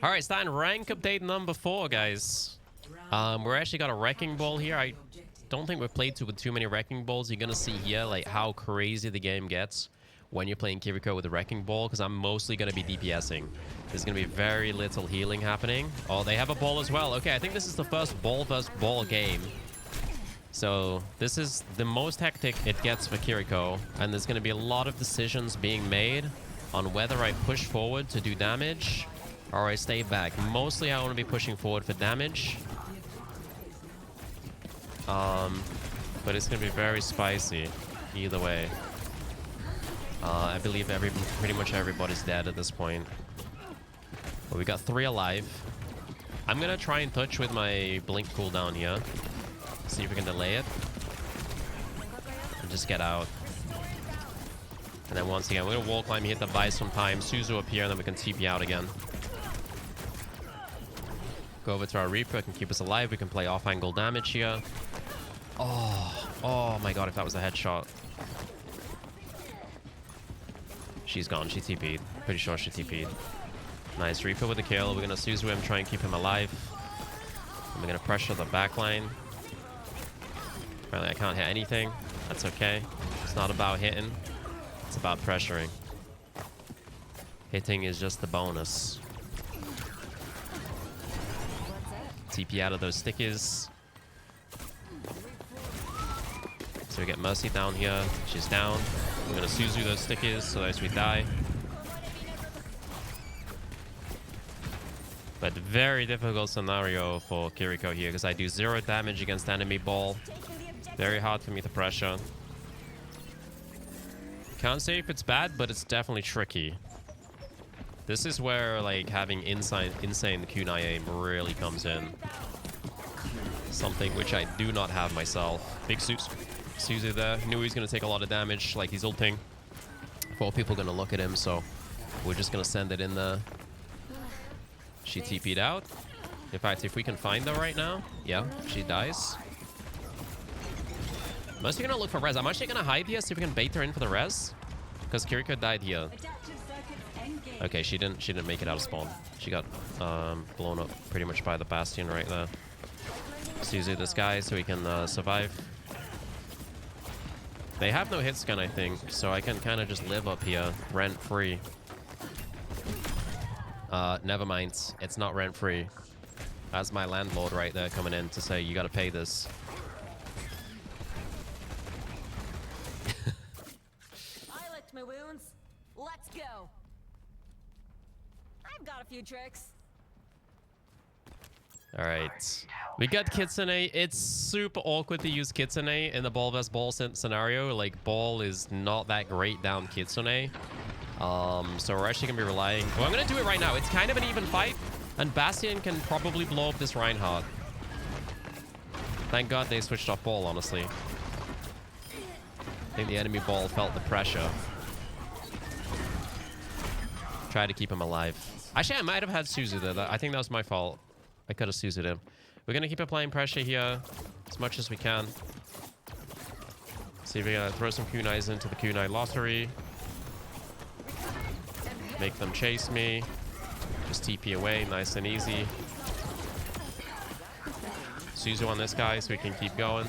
All right, starting rank update number 4, guys. We're actually got a wrecking ball here. I don't think we've played with too many wrecking balls. You're gonna see here like how crazy the game gets when you're playing Kiriko with a wrecking ball, because I'm mostly gonna be DPSing. There's gonna be very little healing happening. Oh, they have a ball as well. Okay, I think this is the first ball versus ball game. So this is the most hectic it gets for Kiriko, and there's gonna be a lot of decisions being made on whether I push forward to do damage or I stay back. Mostly I want to be pushing forward for damage. But it's going to be very spicy either way. I believe pretty much everybody's dead at this point. But we got 3 alive. I'm going to try and touch with my blink cooldown here. See if we can delay it. And just get out. And then once again, we're going to wall climb, hit the Vice from time. Suzu up here, and then we can TP out again. Go over to our Reaper, can keep us alive. We can play off-angle damage here. Oh my god, if that was a headshot. She's gone, she TP'd. Pretty sure she TP'd. Nice, Reaper with the kill. We're gonna Suzu him, try and keep him alive. And we're gonna pressure the backline. Apparently I can't hit anything. That's okay. It's not about hitting. It's about pressuring. Hitting is just the bonus. TP out of those stickers. So we get Mercy down here. She's down. We're gonna Suzu those stickers so that we die. But very difficult scenario for Kiriko here because I do 0 damage against enemy ball. Very hard for me to pressure. Can't say if it's bad, but it's definitely tricky. This is where like having insane kunai aim really comes in. Something which I do not have myself. Big Suzu there. Knew he was going to take a lot of damage, like he's ulting. 4 people going to look at him, so we're just going to send it in there. She TP'd out. In fact, if we can find her right now, yeah, she dies. I'm actually going to look for res. I'm actually going to hide here, see if we can bait her in for the res. Because Kiriko died here. Okay, she didn't make it out of spawn. She got blown up pretty much by the Bastion right there. Suzu this guy so he can survive. They have no hit scan, I think, so I can kind of just live up here rent-free. Never mind. It's not rent-free. That's my landlord right there coming in to say, you gotta pay this. I licked my wounds. Let's go. I've got a few tricks. Alright. We got Kitsune. It's super awkward to use Kitsune in the ball vs ball scenario. Like, ball is not that great down Kitsune. So we're actually going to be relying... Well, I'm going to do it right now. It's kind of an even fight. And Bastion can probably blow up this Reinhardt. Thank God they switched off ball, honestly. I think the enemy ball felt the pressure. Try to keep him alive. Actually, I might have had Suzu there. I think that was my fault. I could have Suzu'd him. We're going to keep applying pressure here as much as we can. See if we can throw some kunais into the kunai lottery. Make them chase me. Just TP away, nice and easy. Suzu on this guy so we can keep going.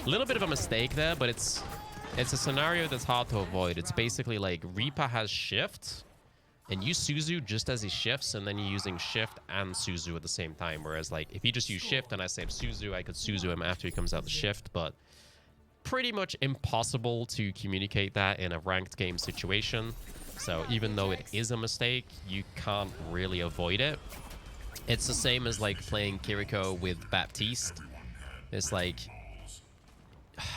A little bit of a mistake there, but it's a scenario that's hard to avoid. It's basically like Reaper has shift. And use Suzu just as he shifts, and then you're using shift and Suzu at the same time. Whereas, like, if he just used shift and I save Suzu, I could Suzu him after he comes out the shift. But pretty much impossible to communicate that in a ranked game situation. So even though it is a mistake, you can't really avoid it. It's the same as, like, playing Kiriko with Baptiste. It's like...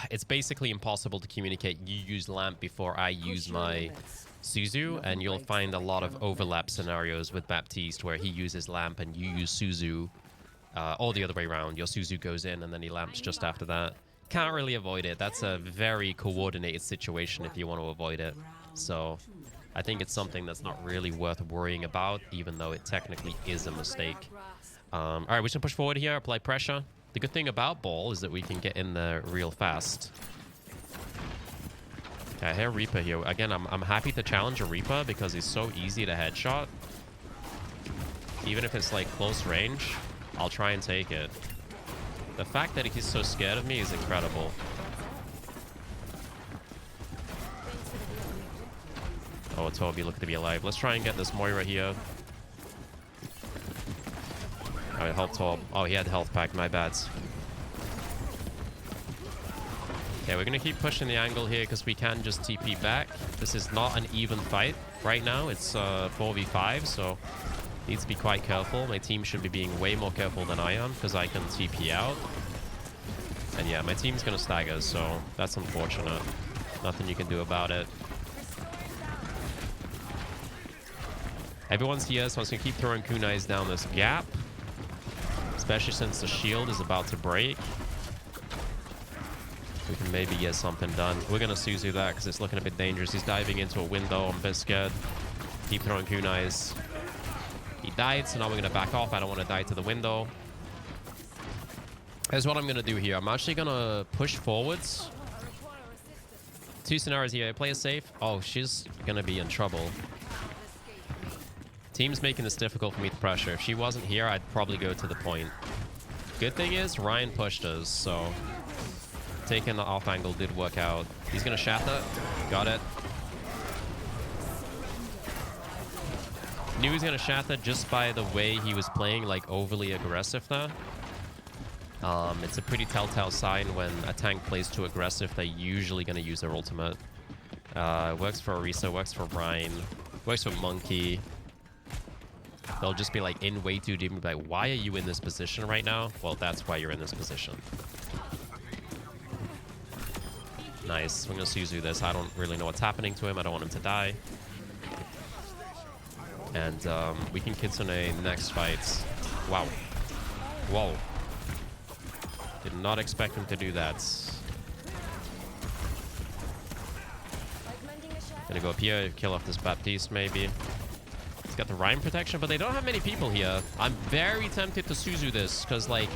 It's basically impossible to communicate. You use Lamp before I use my... Suzu, and you'll find a lot of overlap scenarios with Baptiste where he uses Lamp and you use Suzu, or the other way around. Your Suzu goes in and then he lamps just after that. Can't really avoid it. That's a very coordinated situation if you want to avoid it. So I think it's something that's not really worth worrying about, even though it technically is a mistake. All right, we should push forward here, apply pressure. The good thing about ball is that we can get in there real fast. I hear Reaper here. Again, I'm happy to challenge a Reaper because he's so easy to headshot. Even if it's like close range, I'll try and take it. The fact that he's so scared of me is incredible. Oh, Toby looking to be alive. Let's try and get this Moira here. Alright, help Tob. Oh, he had health pack. My bad. Okay, we're gonna keep pushing the angle here because we can just TP back. This is not an even fight right now. It's 4v5, so needs to be quite careful. My team should be being way more careful than I am because I can TP out. And yeah, my team's gonna stagger, so that's unfortunate. Nothing you can do about it. Everyone's here, so I'm just gonna keep throwing kunais down this gap. Especially since the shield is about to break. We can maybe get something done. We're gonna suzu that because it's looking a bit dangerous. He's diving into a window. I'm a bit scared. Keep throwing kunais. He died, so now we're gonna back off. I don't want to die to the window. Here's what I'm gonna do here. I'm actually gonna push forwards. Two scenarios here. Play it safe. Oh, she's gonna be in trouble. Team's making this difficult for me to pressure. If she wasn't here, I'd probably go to the point. Good thing is, Ryan pushed us, so taking the off angle did work out. He's gonna shatter. Got it. Knew he was gonna shatter just by the way he was playing, like overly aggressive there. It's a pretty telltale sign when a tank plays too aggressive. They're usually gonna use their ultimate. Works for Orisa, works for Ryan, works for Monkey. They'll just be like in way too deep and be like, why are you in this position right now? Well, that's why you're in this position. Nice. We're gonna suzu this. I don't really know what's happening to him. I don't want him to die. And we can Kitsune next fight. Wow. Whoa. Did not expect him to do that. Gonna go up here, kill off this Baptiste maybe. He's got the Rhyme protection, but they don't have many people here. I'm very tempted to suzu this because, like,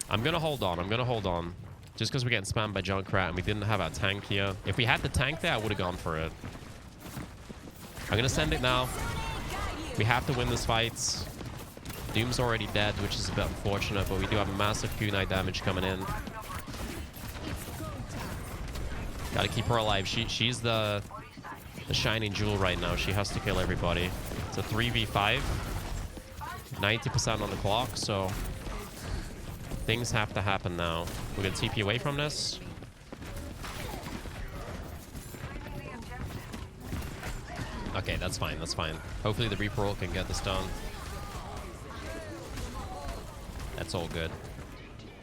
I'm gonna hold on. I'm gonna hold on. Just because we're getting spammed by Junkrat and we didn't have our tank here. If we had the tank there, I would have gone for it. I'm gonna send it now. We have to win this fight. Doom's already dead, which is a bit unfortunate, but we do have massive kunai damage coming in. Gotta keep her alive. She's the shining jewel right now. She has to kill everybody. It's a 3v5. 90% on the clock, so things have to happen now. We're gonna TP away from this. Okay, that's fine, that's fine. Hopefully the Reaper ult can get this done. That's all good.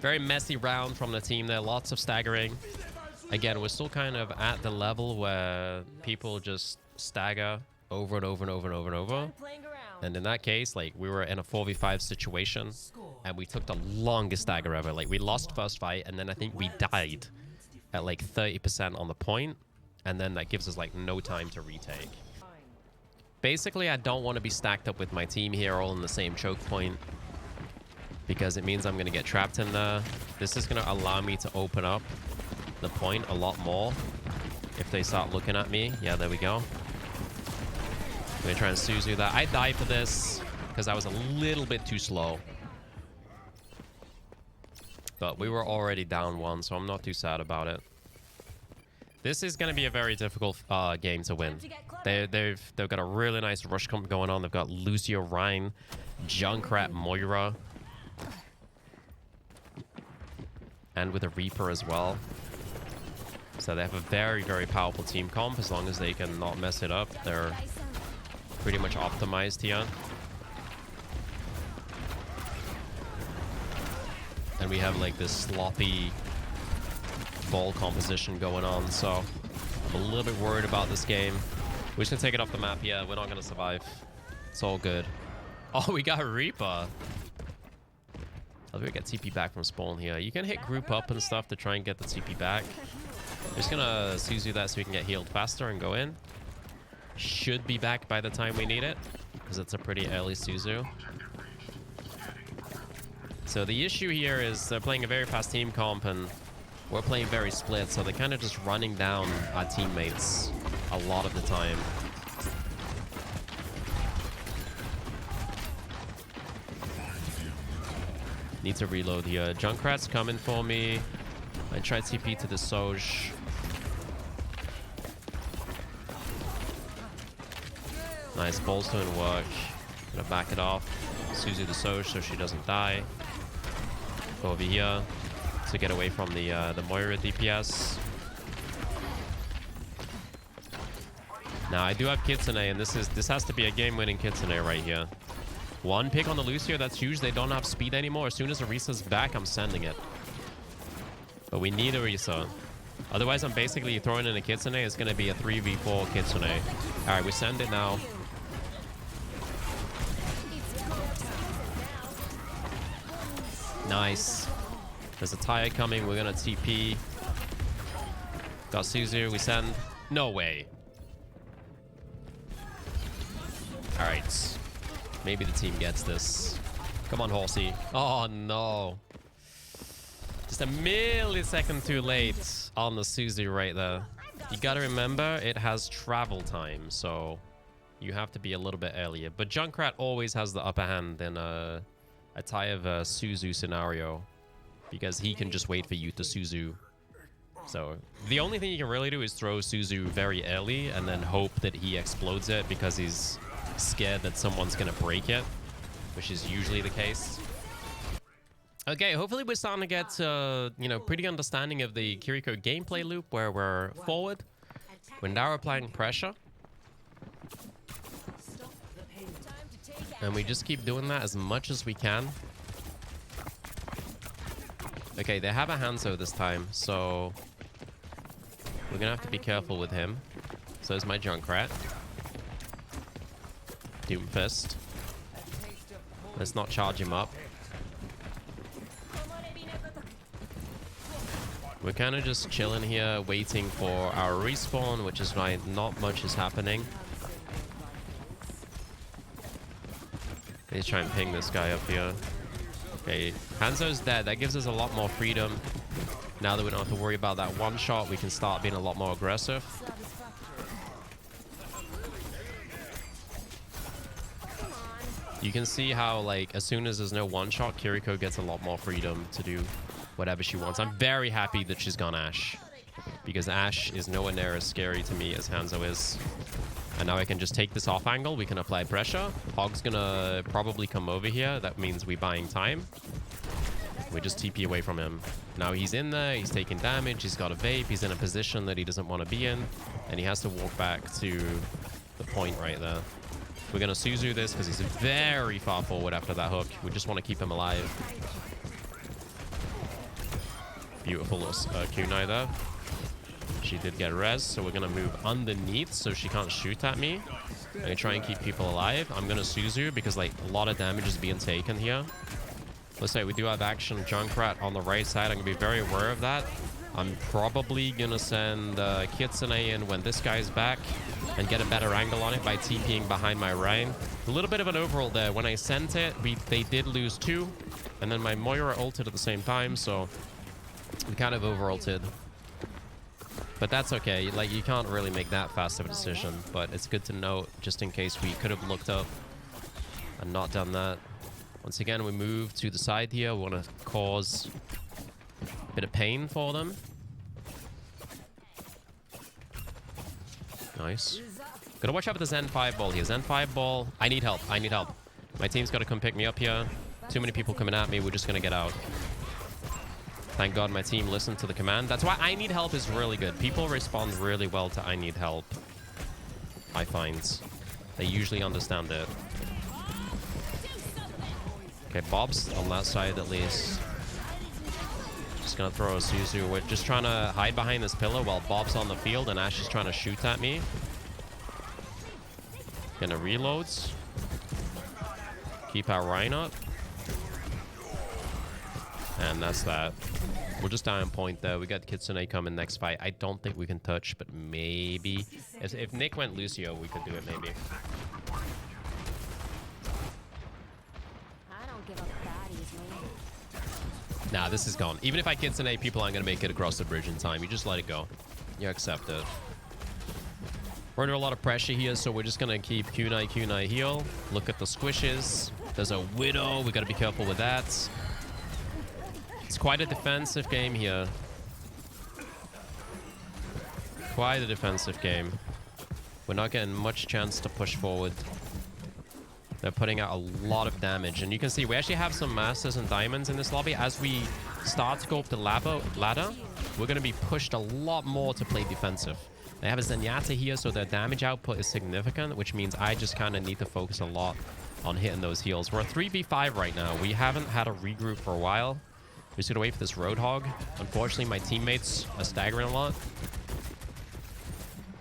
Very messy round from the team there, lots of staggering. Again, we're still kind of at the level where people just stagger over and over and over and over and over. And in that case, like, we were in a 4v5 situation and we took the longest stagger ever. Like, we lost first fight and then I think we died at like 30% on the point, and then that gives us like no time to retake. Basically, I don't want to be stacked up with my team here all in the same choke point because it means I'm going to get trapped in there. This is going to allow me to open up the point a lot more if they start looking at me. Yeah, there we go. I'm going to try and suzu that. I died for this because I was a little bit too slow. But we were already down one, so I'm not too sad about it. This is going to be a very difficult game to win. They've got a really nice rush comp going on. They've got Lucio, Ryan, Junkrat, Moira. And with a Reaper as well. So they have a very, very powerful team comp. As long as they can not mess it up, they're pretty much optimized here. And we have like this sloppy ball composition going on, so I'm a little bit worried about this game. We're just gonna take it off the map. Yeah, we're not gonna survive. It's all good. Oh, we got a Reaper. How do we get TP back from spawn here? You can hit group up and stuff to try and get the TP back. I'm just gonna suzu that so we can get healed faster and go in. Should be back by the time we need it, because it's a pretty early suzu. So the issue here is they're playing a very fast team comp and we're playing very split, so they're kind of just running down our teammates a lot of the time. Need to reload here. Junkrat's coming for me. I tried TP to the Soj. Nice, balls don't work. Gonna back it off. Suzu the Soj so she doesn't die. Go over here to get away from the Moira DPS. Now I do have Kitsune, and this has to be a game-winning Kitsune right here. One pick on the Lucio, that's huge. They don't have speed anymore. As soon as Orisa's back, I'm sending it. But we need Orisa. Otherwise, I'm basically throwing in a Kitsune. It's going to be a 3v4 Kitsune. All right, we send it now. Nice. There's a tire coming. We're going to TP. Got Suzu. We send. No way. All right. Maybe the team gets this. Come on, Horsey. Oh, no. Just a millisecond too late on the Suzu right there. You got to remember, it has travel time, so you have to be a little bit earlier. But Junkrat always has the upper hand in a tie of a Suzu scenario because he can just wait for you to Suzu. So the only thing you can really do is throw Suzu very early and then hope that he explodes it because he's scared that someone's gonna break it, which is usually the case. Okay, hopefully we're starting to get you know, pretty understanding of the Kiriko gameplay loop where we're forward, we're now applying pressure, and we just keep doing that as much as we can. Okay, they have a Hanzo this time, so we're gonna have to be careful with him. So is my Junkrat. Doomfist. Let's not charge him up. We're kind of just chilling here, waiting for our respawn, which is why not much is happening. Let's try and ping this guy up here. Okay, Hanzo's dead. That gives us a lot more freedom. Now that we don't have to worry about that one shot, we can start being a lot more aggressive. You can see how, like, as soon as there's no one-shot, Kiriko gets a lot more freedom to do whatever she wants. I'm very happy that she's gone Ashe, because Ashe is nowhere near as scary to me as Hanzo is. And now I can just take this off angle. We can apply pressure. Hog's gonna probably come over here. That means we're buying time. We just TP away from him. Now he's in there. He's taking damage. He's got a vape. He's in a position that he doesn't want to be in. And he has to walk back to the point right there. We're going to Suzu this because he's very far forward after that hook. We just want to keep him alive. Beautiful kunai there. She did get res, so we're going to move underneath so she can't shoot at me. I'm going to try and keep people alive. I'm going to Suzu because, like, a lot of damage is being taken here. Let's say we do have action Junkrat on the right side. I'm going to be very aware of that. I'm probably going to send Kitsune in when this guy's back and get a better angle on it by TPing behind my Rhine. A little bit of an overall there. When I sent it, they did lose 2. And then my Moira ulted at the same time, so we kind of over-ulted. But that's okay. Like, you can't really make that fast of a decision. But it's good to note, just in case we could have looked up and not done that. Once again, we move to the side here. We want to cause a bit of pain for them. Nice. Gotta watch out for the Zen 5 ball here. Zen 5 ball. I need help. I need help. My team's gotta come pick me up here. Too many people coming at me. We're just gonna get out. Thank God my team listened to the command. That's why I need help is really good. People respond really well to I need help. I find. They usually understand it. Okay, Bob's on that side at least. Just gonna throw a Suzu. We're just trying to hide behind this pillar while Bob's on the field and Ashe is trying to shoot at me. Gonna reloads. Keep our Rhine up. And that's that. We're just down point there. We got Kitsune coming next fight. I don't think we can touch, but maybe. If Nick went Lucio, we could do it maybe. Nah, this is gone. Even if I Kitsune, people aren't going to make it across the bridge in time. You just let it go. You accept it. We're under a lot of pressure here, so we're just going to keep kunai heal. Look at the squishes. There's a Widow. We got to be careful with that. It's quite a defensive game here. Quite a defensive game. We're not getting much chance to push forward. They're putting out a lot of damage. And you can see we actually have some masters and diamonds in this lobby. As we start to go up the ladder, we're going to be pushed a lot more to play defensive. They have a Zenyatta here, so their damage output is significant, which means I just kind of need to focus a lot on hitting those heals. We're a 3v5 right now. We haven't had a regroup for a while. We're just going to wait for this Roadhog. Unfortunately, my teammates are staggering a lot.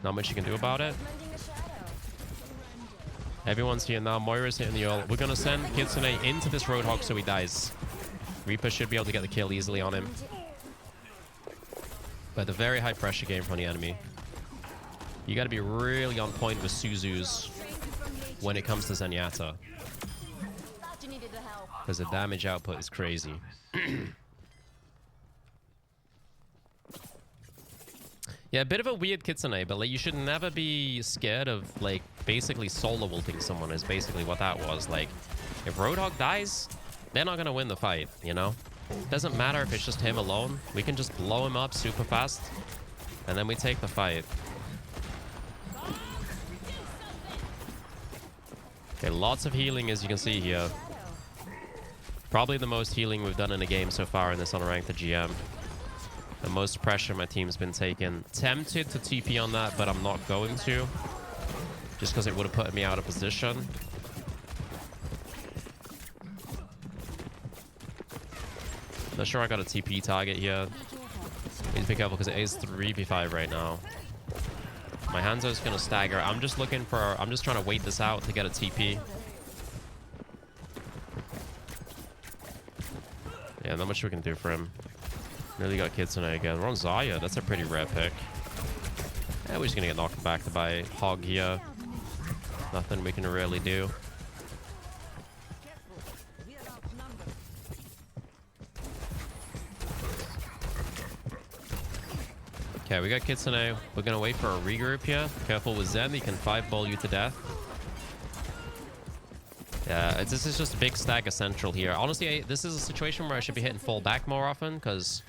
Not much you can do about it. Everyone's here now. Moira's hitting the ult. We're going to send Kitsune into this Roadhog so he dies. Reaper should be able to get the kill easily on him. But a very high pressure game from the enemy. You got to be really on point with Suzus when it comes to Zenyatta. Because the damage output is crazy. Yeah, a bit of a weird Kitsune, but like you should never be scared of like basically solo ulting someone is basically what that was. Like if Roadhog dies, they're not going to win the fight, you know? Doesn't matter if it's just him alone. We can just blow him up super fast and then we take the fight. Okay, lots of healing as you can see here. Probably the most healing we've done in a game so far in this Unranked GM. The most pressure my team's been taking. Tempted to TP on that, but I'm not going to. Just because it would have put me out of position. Not sure I got a TP target here. Need to be careful because it is 3v5 right now. My Hanzo's gonna stagger. I'm just trying to wait this out to get a TP. Yeah, not much we can do for him. Really got Kitsune again. We're on Zarya. That's a pretty rare pick. Yeah, we're just gonna get knocked back by Hog here. Nothing we can really do. Okay, we got Kitsune. We're gonna wait for a regroup here. Careful with Zen. He can 5-ball you to death. Yeah, this is just a big stack of central here. Honestly, this is a situation where I should be hitting full back more often because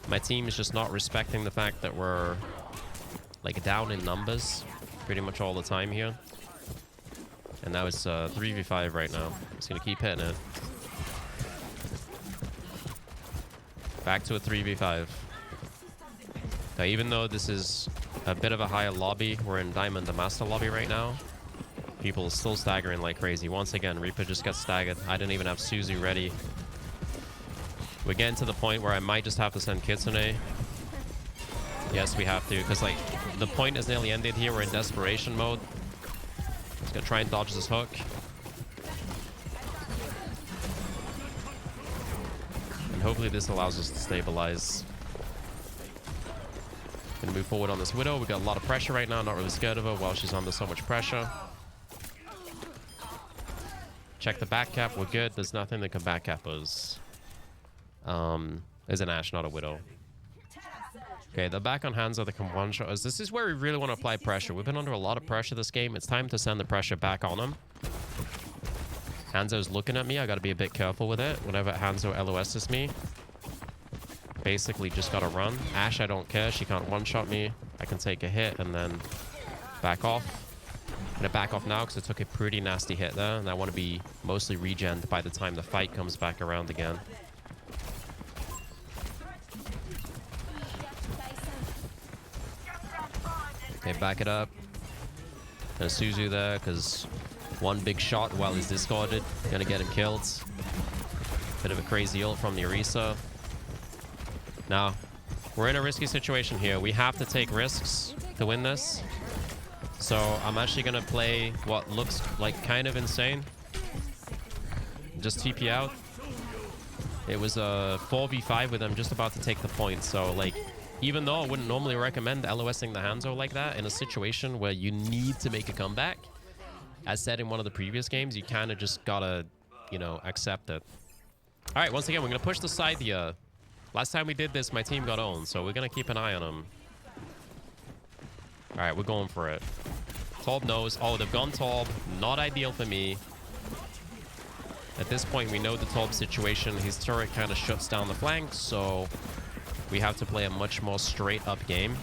my team is just not respecting the fact that we're like down in numbers pretty much all the time here. And now it's 3v5 right now. I'm just gonna keep hitting it. Back to a 3v5. Okay, even though this is a bit of a higher lobby, we're in Diamond, the Master lobby right now. People are still staggering like crazy. Once again, Reaper just got staggered. I didn't even have Suzu ready. We're getting to the point where I might just have to send Kitsune. Yes, we have to, because like the point is nearly ended here. We're in desperation mode. Just gonna try and dodge this hook. And hopefully this allows us to stabilize. Gonna move forward on this Widow. We got a lot of pressure right now. Not really scared of her while she's under so much pressure. Check the back cap. We're good. There's nothing that can back cap us. There's an Ashe, not a Widow. Okay, they're back on Hanzo. They can one-shot us. This is where we really want to apply pressure. We've been under a lot of pressure this game. It's time to send the pressure back on them. Hanzo's looking at me. I got to be a bit careful with it. Whenever Hanzo LOSs me. Basically just got to run. Ashe, I don't care. She can't one-shot me. I can take a hit and then back off. I'm going to back off now because I took a pretty nasty hit there. And I want to be mostly regened by the time the fight comes back around again. Okay, back it up. And Suzu there because one big shot while he's discarded. Gonna get him killed. Bit of a crazy ult from the Orisa. Now, we're in a risky situation here. We have to take risks to win this. So I'm actually gonna play what looks like kind of insane. Just TP out. It was a 4v5 with them just about to take the point. So like, even though I wouldn't normally recommend LOSing the Hanzo like that in a situation where you need to make a comeback, as said in one of the previous games, you kind of just gotta, you know, accept it. All right, once again, we're gonna push the side here. Last time we did this, my team got owned, so we're gonna keep an eye on them. All right, we're going for it. Torb knows. Oh, they've gone Torb. Not ideal for me. At this point, we know the top situation. His turret kind of shuts down the flanks, so we have to play a much more straight-up game.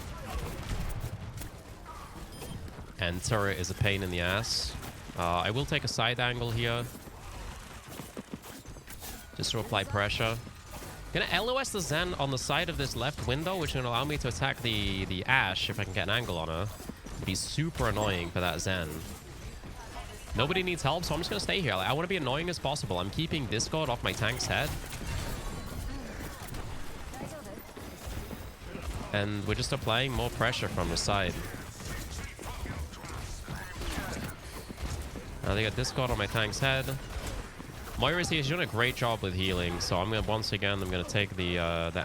And turret is a pain in the ass. I will take a side angle here, just to apply pressure. Gonna LOS the Zen on the side of this left window, which will allow me to attack the Ashe if I can get an angle on her. It'd be super annoying for that Zen. Nobody needs help, so I'm just gonna stay here. Like, I want to be annoying as possible. I'm keeping Discord off my tank's head. And we're just applying more pressure from the side. Now they got Discord on my tank's head. Moira's here. She's doing a great job with healing, so I'm gonna once again take the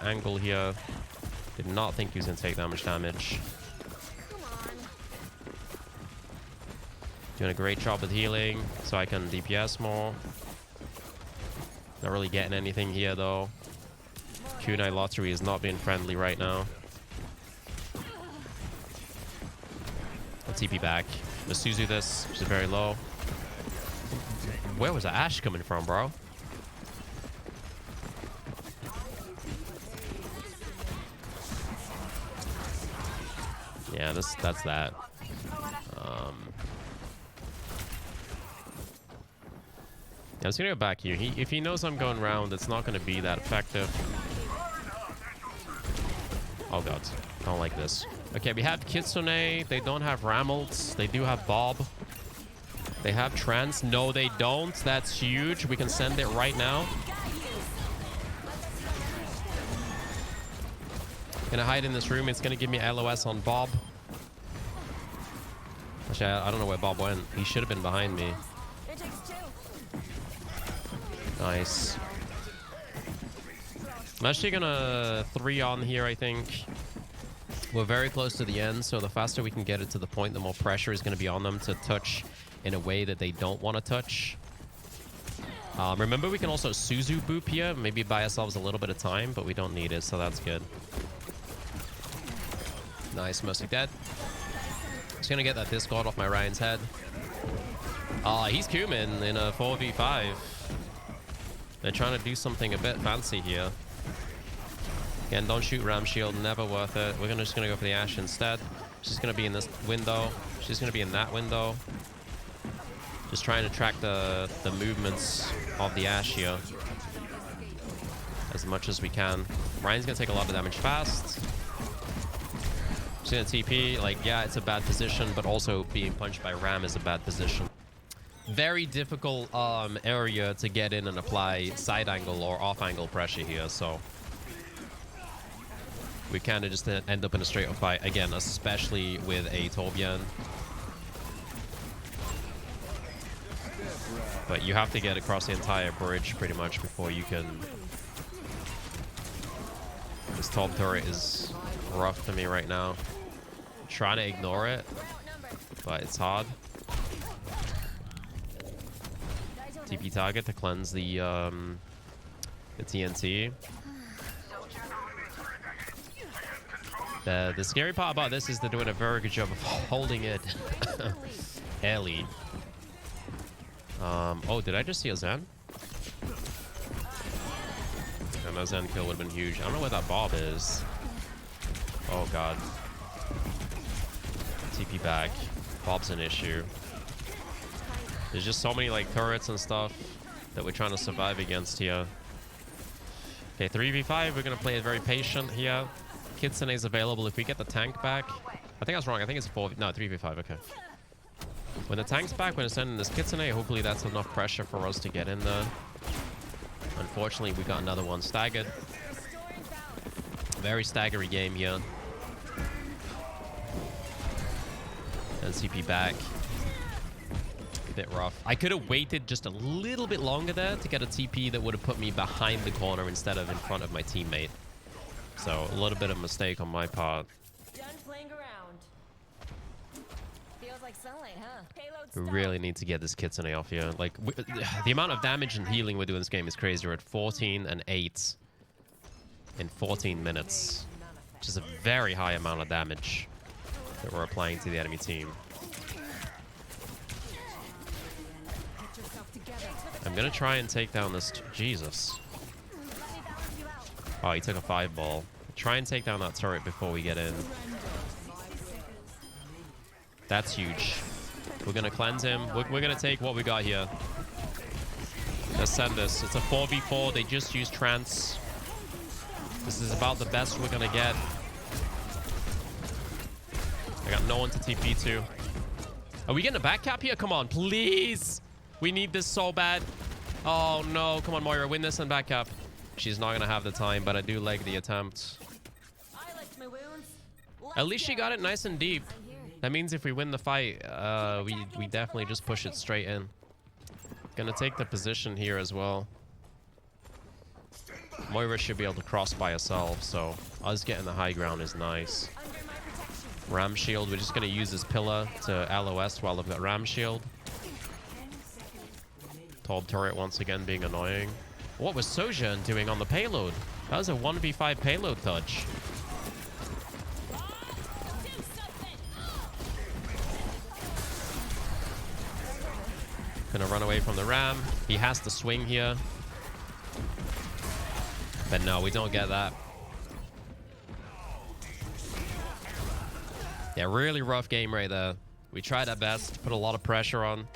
angle here. Did not think he was gonna take that much damage. Doing a great job with healing, so I can DPS more. Not really getting anything here though. Kunai Lottery is not being friendly right now. I'll TP back. Let's suzu this, which is very low. Where was the Ashe coming from, bro? Yeah, that's that. I'm just gonna go back here. If he knows I'm going round, it's not gonna be that effective. Oh god, don't like this. Okay, we have Kitsune. They don't have Ramelt. They do have Bob. They have Trance. No, they don't. That's huge. We can send it right now. Gonna hide in this room. It's gonna give me LOS on Bob. Actually, I don't know where Bob went. He should have been behind me. Nice. I'm actually gonna 3-on here, I think. We're very close to the end, so the faster we can get it to the point, the more pressure is gonna be on them to touch in a way that they don't want to touch. Remember, we can also suzu boop here. Maybe buy ourselves a little bit of time, but we don't need it, so that's good. Nice, mostly dead. Just gonna get that Discord off my Ryan's head. He's Kumin in a 4v5. They're trying to do something a bit fancy here. Again, don't shoot Ram Shield, never worth it. We're just gonna go for the Ashe instead. She's gonna be in this window. She's gonna be in that window. Just trying to track the movements of the Ashe here as much as we can. Ryan's gonna take a lot of damage fast. Just gonna TP. Like, yeah, it's a bad position, but also being punched by Ram is a bad position. Very difficult area to get in and apply side angle or off angle pressure here, so we kind of just end up in a straight up fight again, especially with a Torbjorn. But you have to get across the entire bridge pretty much before you can. This top turret is rough to me right now. I'm trying to ignore it, but it's hard. TP target to cleanse the TNT. The scary part about this is they're doing a very good job of holding it early. Oh, did I just see a Zen? And that Zen kill would have been huge. I don't know where that Bob is. Oh god. TP back. Bob's an issue. There's just so many like turrets and stuff that we're trying to survive against here. Okay, 3v5. We're gonna play it very patient here. Kitsune is available if we get the tank back. I think I was wrong. I think it's 3v5. Okay. When the tank's back, we're gonna send in this Kitsune. Hopefully that's enough pressure for us to get in there. Unfortunately, we got another one staggered. Very staggery game here. And CP back. Bit rough. I could have waited just a little bit longer there to get a TP that would have put me behind the corner instead of in front of my teammate. So a little bit of mistake on my part. Done playing around. Feels like sunlight, huh? We really need to get this Kitsune off here. Like the amount of damage and healing we're doing in this game is crazy. We're at 14 and 8 in 14 minutes, which is a very high amount of damage that we're applying to the enemy team. I'm gonna try and take down this. Jesus. Oh, he took a 5-ball. Try and take down that turret before we get in. That's huge. We're gonna cleanse him. We're gonna take what we got here. Let's send this. It's a 4v4. They just used trance. This is about the best we're gonna get. I got no one to TP to. Are we getting a back cap here? Come on, please. We need this so bad. Oh, no. Come on, Moira. Win this and back cap. She's not going to have the time, but I do like the attempt. At least she got it nice and deep. That means if we win the fight, we definitely just push it straight in. Gonna take the position here as well. Moira should be able to cross by herself, so us getting the high ground is nice. Ram shield, we're just gonna use this pillar to LOS while I've got ram shield. Tall turret once again being annoying. What was Sojourn doing on the payload? That was a 1v5 payload touch. Gonna run away from the ram. He has to swing here. But no, we don't get that. Yeah, really rough game right there. We tried our best, put a lot of pressure on.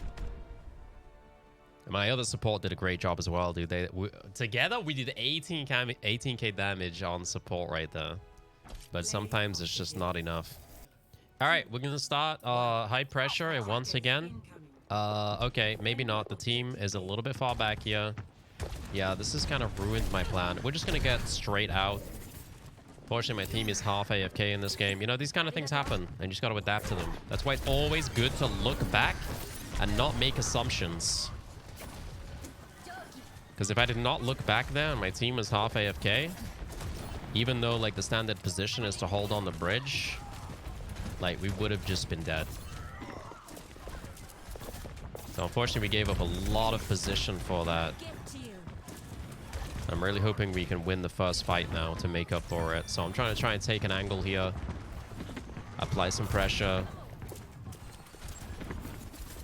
And my other support did a great job as well, dude. Together, we did 18k damage on support right there. But sometimes it's just not enough. All right, we're going to start high pressure once again. Okay, maybe not. The team is a little bit far back here. Yeah, this has kind of ruined my plan. We're just going to get straight out. Fortunately, my team is half AFK in this game. You know, these kind of things happen, and you just got to adapt to them. That's why it's always good to look back and not make assumptions. Because if I did not look back there and my team was half AFK, even though, like, the standard position is to hold on the bridge, like, we would have just been dead. So, unfortunately, we gave up a lot of position for that. I'm really hoping we can win the first fight now to make up for it. So I'm trying to take an angle here. Apply some pressure.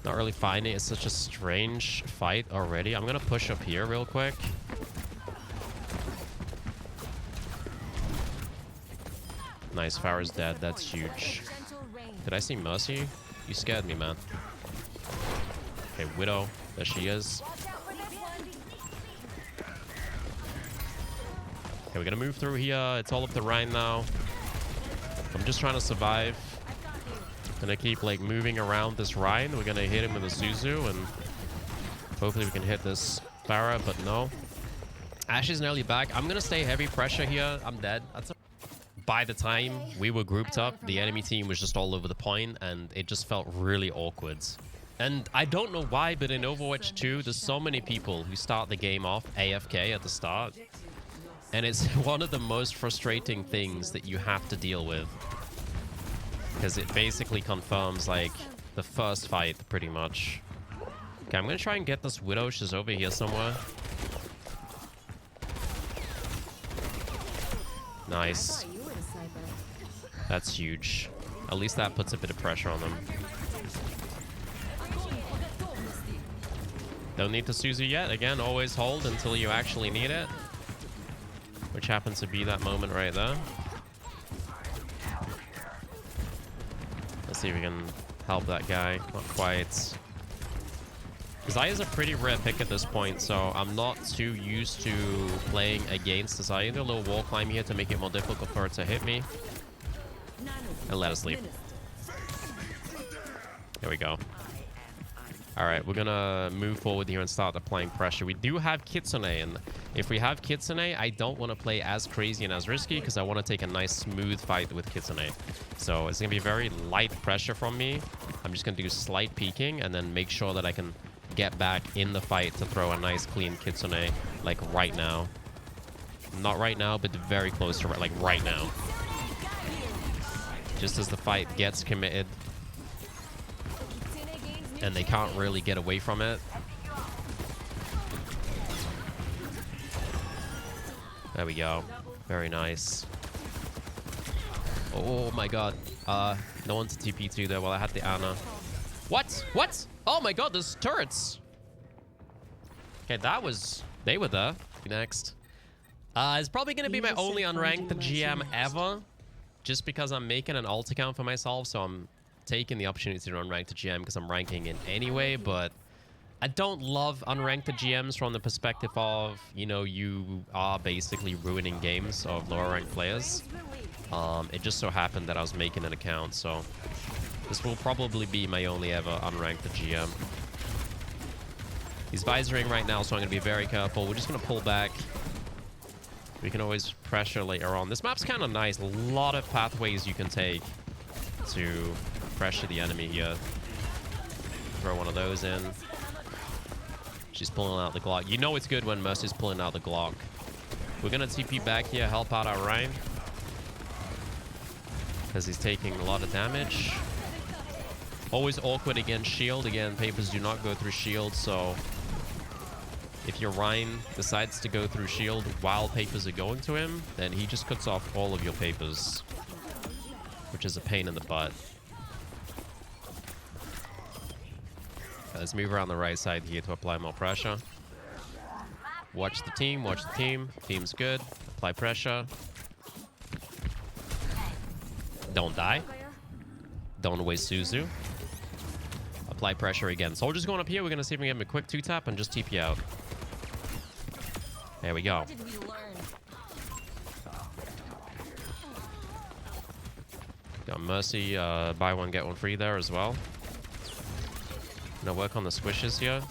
Not really finding it. It's such a strange fight already. I'm going to push up here real quick. Nice, Farah's dead. That's huge. Did I see Mercy? You scared me, man. Okay, Widow. There she is. Okay, we're gonna move through here. It's all up to Ryan now. I'm just trying to survive. Gonna keep, like, moving around this Ryan. We're gonna hit him with a Suzu, and hopefully we can hit this Farah, but no. Ash is nearly back. I'm gonna stay heavy pressure here. I'm dead. By the time we were grouped up, the enemy team was just all over the point, and it just felt really awkward. And I don't know why, but in Overwatch 2, there's so many people who start the game off AFK at the start. And it's one of the most frustrating things that you have to deal with. Because it basically confirms, like, the first fight, pretty much. Okay, I'm going to try and get this Widow. She's over here somewhere. Nice. That's huge. At least that puts a bit of pressure on them. Don't need to Suzu yet. Again, always hold until you actually need it. Which happens to be that moment right there. Let's see if we can help that guy. Not quite. Zaya is a pretty rare pick at this point, so I'm not too used to playing against Zaya. A little wall climb here to make it more difficult for her to hit me. And let us leave. There we go. Alright, we're gonna move forward here and start applying pressure. We do have Kitsune, and if we have Kitsune, I don't want to play as crazy and as risky because I want to take a nice smooth fight with Kitsune. So it's gonna be very light pressure from me. I'm just gonna do slight peeking and then make sure that I can get back in the fight to throw a nice clean Kitsune, like right now. Not right now, but very close to like right now. Just as the fight gets committed. And they can't really get away from it. There we go. Very nice. Oh my god. No one's TP to there while I had the Ana. What? What? Oh my god, there's turrets. Okay, that was... They were there. Next. It's probably going to be my only unranked GM ever. Just because I'm making an alt account for myself. So I'm taking the opportunity to unrank the GM because I'm ranking it anyway. But I don't love unranked GMs from the perspective of, you know, you are basically ruining games of lower ranked players. It just so happened that I was making an account. So this will probably be my only ever unranked GM. He's visoring right now, so I'm going to be very careful. We're just going to pull back. We can always pressure later on. This map's kind of nice. A lot of pathways you can take to pressure the enemy here. Throw one of those in. She's pulling out the Glock. You know it's good when Mercy's pulling out the Glock. We're going to TP back here, help out our Ryan. Because he's taking a lot of damage. Always awkward against shield. Again, papers do not go through shield, so... If your Ryan decides to go through shield while papers are going to him, then he just cuts off all of your papers. Which is a pain in the butt. Let's move around the right side here to apply more pressure. Watch the team, watch the team. Team's good. Apply pressure. Don't die. Don't waste Suzu. Apply pressure again. Soldiers going up here. We're going to see if we can get him a quick 2-tap and just TP out. There we go. Got Mercy, buy one, get one free there as well. Gonna work on the squishes here.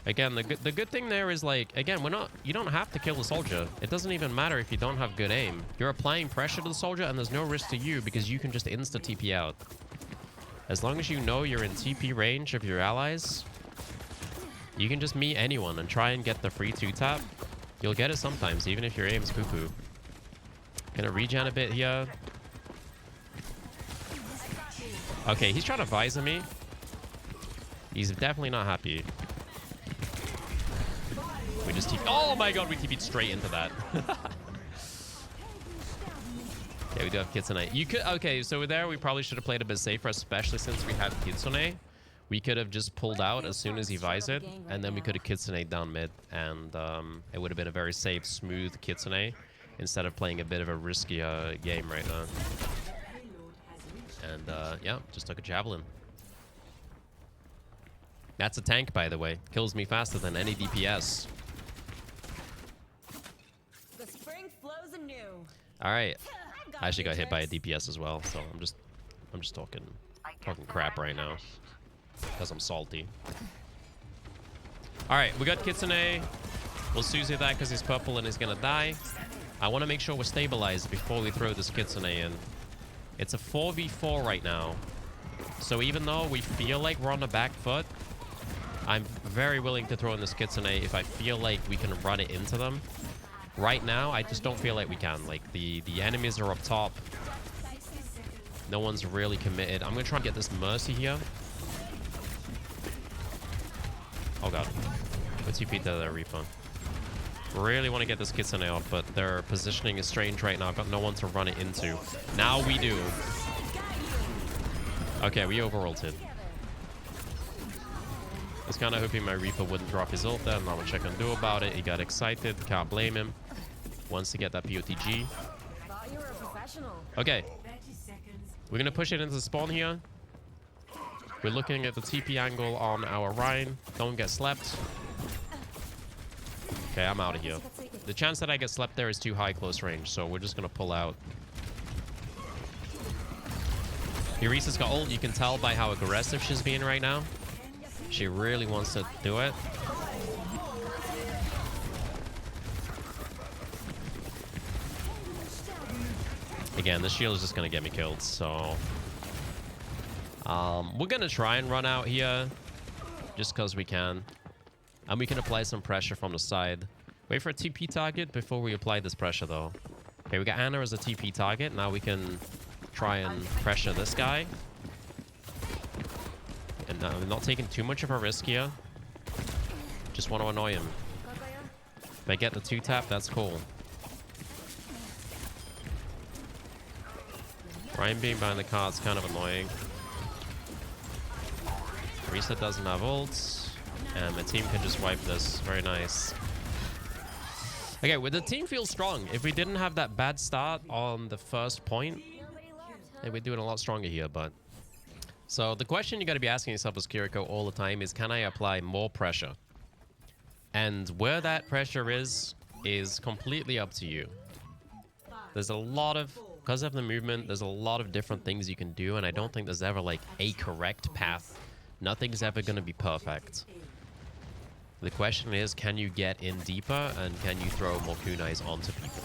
Again, the good thing there is, like, again, you don't have to kill the soldier. It doesn't even matter if you don't have good aim. You're applying pressure to the soldier and there's no risk to you because you can just insta-TP out. As long as you know you're in TP range of your allies, you can just meet anyone and try and get the free 2-tap. You'll get it sometimes, even if your aim's poo-poo. Gonna regen a bit here. Okay, he's trying to visor me. He's definitely not happy. We just TP. Oh my god, we TP'd straight into that. Okay, we do have Kitsune. You could... Okay, so there we probably should have played a bit safer, especially since we had Kitsune. We could have just pulled out as soon as he visored, and then we could have Kitsune down mid, and it would have been a very safe, smooth Kitsune, instead of playing a bit of a risky game right now. And yeah, just took a javelin. That's a tank, by the way. Kills me faster than any DPS. The spring flows anew. All right, I actually got hit by a DPS as well, so I'm just talking crap right now. Because I'm salty. Alright, we got Kitsune. We'll Suzu that because he's purple and he's gonna die. I want to make sure we're stabilized before we throw this Kitsune in. It's a 4v4 right now. So even though we feel like we're on the back foot, I'm very willing to throw in this Kitsune if I feel like we can run it into them. Right now, I just don't feel like we can. Like, the enemies are up top. No one's really committed. I'm gonna try and get this Mercy here. Oh god. Let's TP to the Reaper. Really want to get this Kitsune off, but their positioning is strange right now. I've got no one to run it into. Now we do. Okay, we overulted. I was kind of hoping my Reaper wouldn't drop his ult there. Not much I can do about it. He got excited. Can't blame him. Wants to get that POTG. Okay. We're going to push it into the spawn here. We're looking at the TP angle on our Ryan. Don't get slept. Okay, I'm out of here. The chance that I get slept there is too high close range, so we're just going to pull out. Yurisa's got ult. You can tell by how aggressive she's being right now. She really wants to do it. Again, the shield is just going to get me killed, so... we're going to try and run out here just because we can. And we can apply some pressure from the side. Wait for a TP target before we apply this pressure, though. Okay, we got Anna as a TP target. Now we can try and pressure this guy. And I'm not taking too much of a risk here. Just want to annoy him. If I get the 2-tap, that's cool. Ryan being behind the car is kind of annoying. Risa doesn't have ults. And my team can just wipe this. Very nice. Okay, well, the team feels strong. If we didn't have that bad start on the first point, then we'd do it a lot stronger here, but... So the question you got to be asking yourself as Kiriko all the time is, can I apply more pressure? And where that pressure is completely up to you. There's a lot of... Because of the movement, there's a lot of different things you can do, and I don't think there's ever, like, a correct path. Nothing's ever going to be perfect. The question is, can you get in deeper, and can you throw more kunais onto people?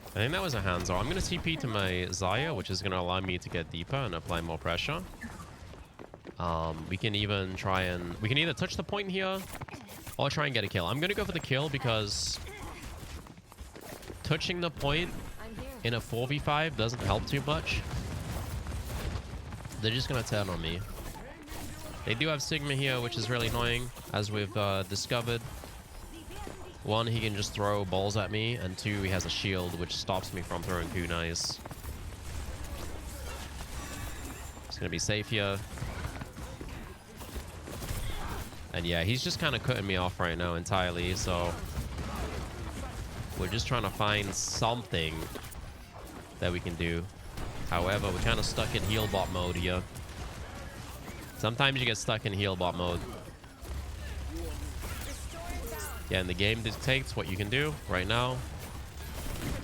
I think that was a hands-on. I'm going to TP to my Xayah, which is going to allow me to get deeper and apply more pressure. We can even try and... We can either touch the point here, or try and get a kill. I'm going to go for the kill because... Touching the point in a 4v5 doesn't help too much. They're just going to turn on me. They do have Sigma here, which is really annoying, as we've discovered. One, he can just throw balls at me, and two, he has a shield, which stops me from throwing kunais. Just gonna be safe here. And yeah, he's just kind of cutting me off right now entirely, so... We're just trying to find something that we can do. However, we're kind of stuck in heal bot mode here. Sometimes you get stuck in heal bot mode. Yeah, and the game dictates what you can do right now.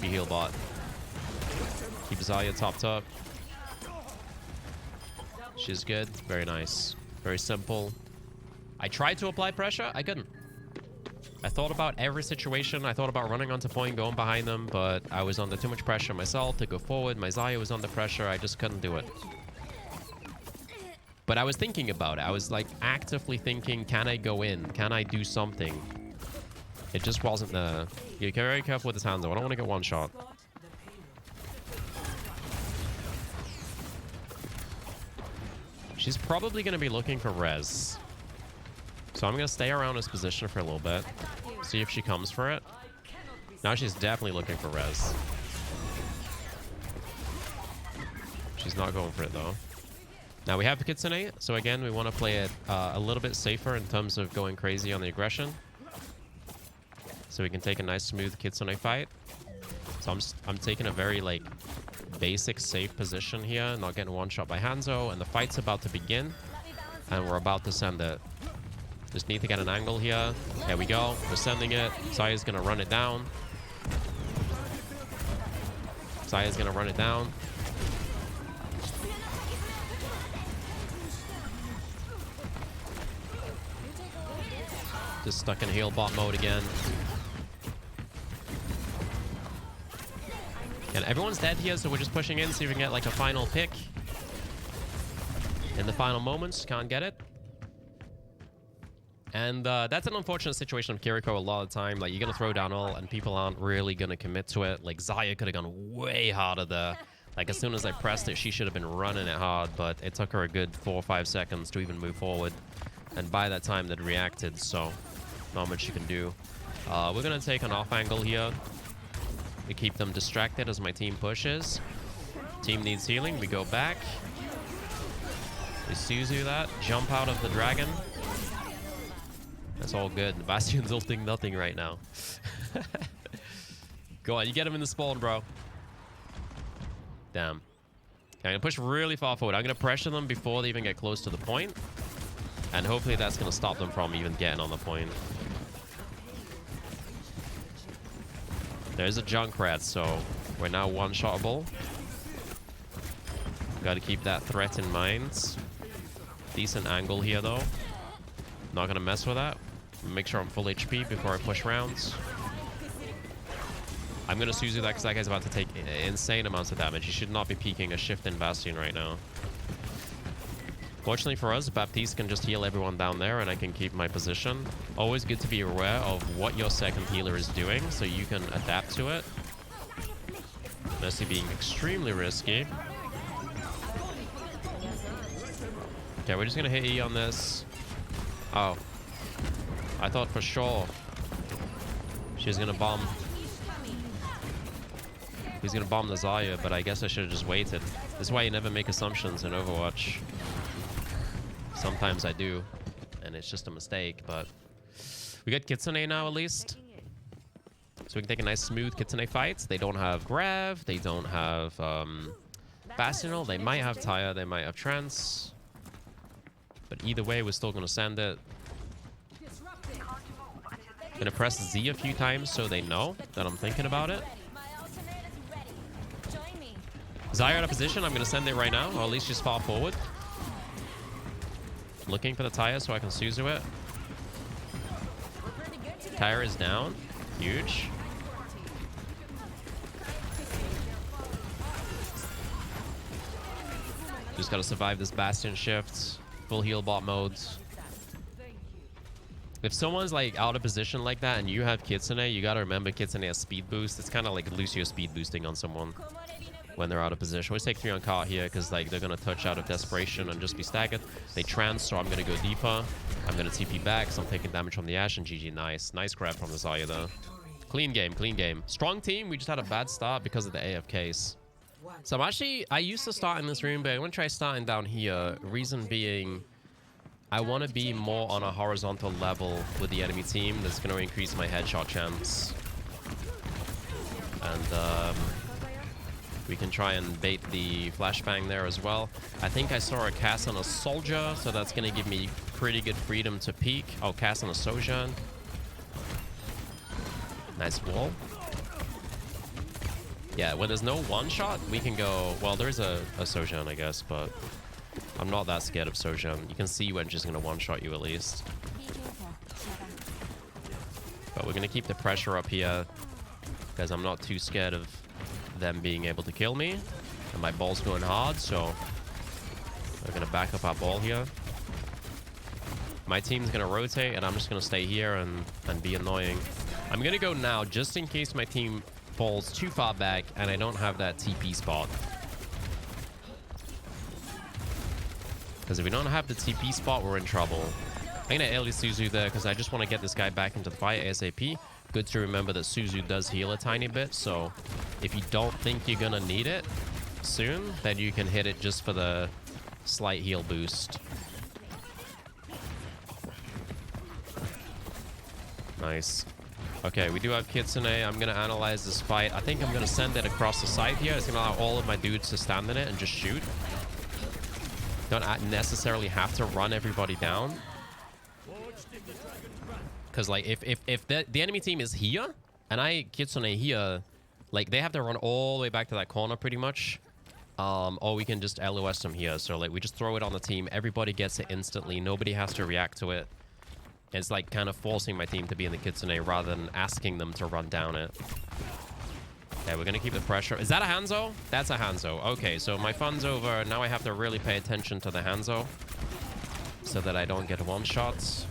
Be heal bot. Keep Xayah topped up. She's good. Very nice. Very simple. I tried to apply pressure. I couldn't. I thought about every situation. I thought about running onto point, going behind them, but I was under too much pressure myself to go forward. My Xayah was under pressure. I just couldn't do it. But I was thinking about it. I was like actively thinking, can I go in? Can I do something? It just wasn't there. You're very careful with this hands though. I don't want to get one shot. She's probably going to be looking for res. So I'm going to stay around this position for a little bit. See if she comes for it. Now she's definitely looking for res. She's not going for it though. Now we have the Kitsune, so again, we want to play it a little bit safer in terms of going crazy on the aggression. So we can take a nice smooth Kitsune fight. So I'm taking a very like basic safe position here, not getting one shot by Hanzo, and the fight's about to begin. And we're about to send it. Just need to get an angle here. There we go. We're sending it. Xayah's gonna run it down. Xayah's gonna run it down. Just stuck in heal bot mode again. And everyone's dead here, so we're just pushing in, see if we can get like a final pick. In the final moments, can't get it. And that's an unfortunate situation of Kiriko a lot of the time. Like, you're going to throw down ult, and people aren't really going to commit to it. Like, Xayah could have gone way harder there. Like, as soon as I pressed it, she should have been running it hard, but it took her a good 4 or 5 seconds to even move forward. And by that time, they'd reacted, so not much you can do. We're going to take an off angle here. We keep them distracted as my team pushes. Team needs healing. We go back. We suzu that. Jump out of the dragon. That's all good. Bastion's ulting nothing right now. Go on, you get him in the spawn, bro. Damn. Okay, I'm gonna push really far forward. I'm gonna pressure them before they even get close to the point. And hopefully that's gonna stop them from even getting on the point. There's a Junkrat, so we're now one-shottable. Gotta keep that threat in mind. Decent angle here, though. Not gonna mess with that. Make sure I'm full HP before I push rounds. I'm gonna Suzu that because that guy's about to take insane amounts of damage. He should not be peeking a shift in Bastion right now. Fortunately for us, Baptiste can just heal everyone down there and I can keep my position. Always good to be aware of what your second healer is doing so you can adapt to it. Mercy being extremely risky. Okay, we're just gonna hit E on this. Oh. I thought for sure she's gonna bomb. He's gonna bomb the Xayah, but I guess I should have just waited. This is why you never make assumptions in Overwatch. Sometimes I do, and it's just a mistake, but we got Kitsune now at least. So we can take a nice smooth Kitsune fight. They don't have Grav, they don't have Bastional, they might have Taya, they might have Trance. But either way, we're still gonna send it. Gonna press Z a few times so they know that I'm thinking about it. Zarya out of position, I'm gonna send it right now, or at least just far forward. Looking for the Taya so I can Suzu it. Taya is down. Huge. Just gotta survive this Bastion shift. Full heal bot modes. If someone's like out of position like that and you have Kitsune, you gotta remember Kitsune has speed boost. It's kind of like Lucio speed boosting on someone when they're out of position. Always take 3 on cart here because like they're gonna touch out of desperation and just be staggered. They trance, so I'm gonna go deeper. I'm gonna TP back, so I'm taking damage from the Ashe, and GG. Nice grab from the Zarya though. Clean game. Strong team. We just had a bad start because of the AFKs. So I used to start in this room, but I want to try starting down here. Reason being, I want to be more on a horizontal level with the enemy team. That's going to increase my headshot chance. And we can try and bait the flashbang there as well. I think I saw a cast on a soldier, so that's going to give me pretty good freedom to peek. Oh, cast on a Sojourn. Nice wall. Yeah, when there's no one-shot, we can go... Well, there's a Sojourn, I guess, but I'm not that scared of Sojourn. You can see when she's going to one-shot you at least. But we're going to keep the pressure up here because I'm not too scared of them being able to kill me. And my ball's going hard, so we're going to back up our ball here. My team's going to rotate, and I'm just going to stay here and be annoying. I'm going to go now just in case my team falls too far back and I don't have that TP spot. Because if we don't have the TP spot, we're in trouble. I'm going to AoE Suzu there because I just want to get this guy back into the fight ASAP. Good to remember that Suzu does heal a tiny bit, so if you don't think you're going to need it soon, then you can hit it just for the slight heal boost. Nice. Okay, we do have Kitsune. I'm going to analyze this fight. I think I'm going to send it across the side here. It's going to allow all of my dudes to stand in it and just shoot. Don't necessarily have to run everybody down. Because, like, if the enemy team is here, and I Kitsune here, like, they have to run all the way back to that corner pretty much. Or we can just LOS them here. So, like, we just throw it on the team. Everybody gets it instantly. Nobody has to react to it. It's like kind of forcing my team to be in the Kitsune rather than asking them to run down it. Okay, we're going to keep the pressure. Is that a Hanzo? That's a Hanzo. Okay, so my fun's over. Now I have to really pay attention to the Hanzo so that I don't get one-shots.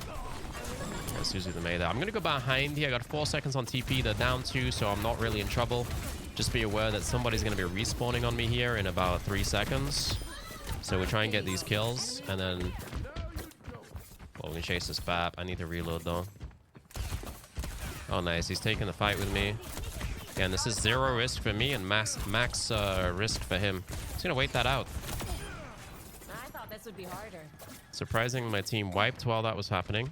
Yeah, Suzu the May there. I'm going to go behind here. I got 4 seconds on TP. They're down 2, so I'm not really in trouble. Just be aware that somebody's going to be respawning on me here in about 3 seconds. So we'll try and get these kills, and then... Well, we can chase this BAP. I need to reload, though. Oh, nice. He's taking the fight with me. Again, this is 0 risk for me and max risk for him. He's going to wait that out. I thought this would be harder. Surprising my team wiped while that was happening.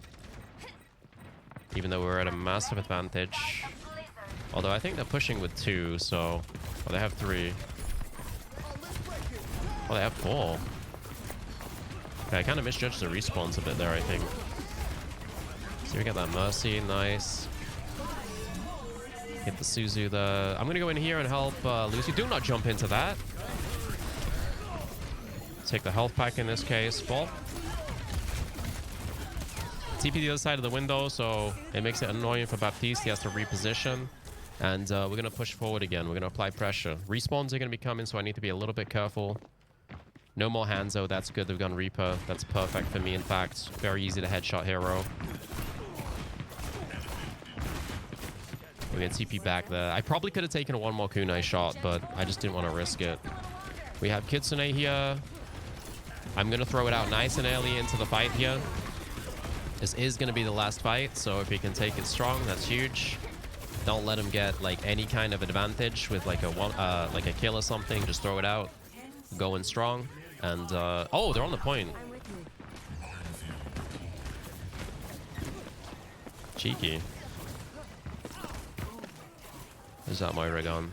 Even though we were at a massive advantage. Although I think they're pushing with 2, so... Well, they have 3. Oh, they have 4. Okay, I kind of misjudged the respawns a bit there, I think. So we get that Mercy, nice. Hit the Suzu there. I'm going to go in here and help Lucy. Do not jump into that. Take the health pack in this case. Ball. TP the other side of the window, so it makes it annoying for Baptiste. He has to reposition. And we're going to push forward again. We're going to apply pressure. Respawns are going to be coming, so I need to be a little bit careful. No more Hanzo. That's good. They've gone Reaper. That's perfect for me, in fact. Very easy to headshot hero. We're going to TP back there. I probably could have taken a 1 more kunai shot, but I just didn't want to risk it. We have Kitsune here. I'm going to throw it out nice and early into the fight here. This is going to be the last fight, so if we can take it strong, that's huge. Don't let him get like any kind of advantage with like a kill or something. Just throw it out. Go in strong. And oh, they're on the point. I'm with you. Cheeky. Is that my rig on?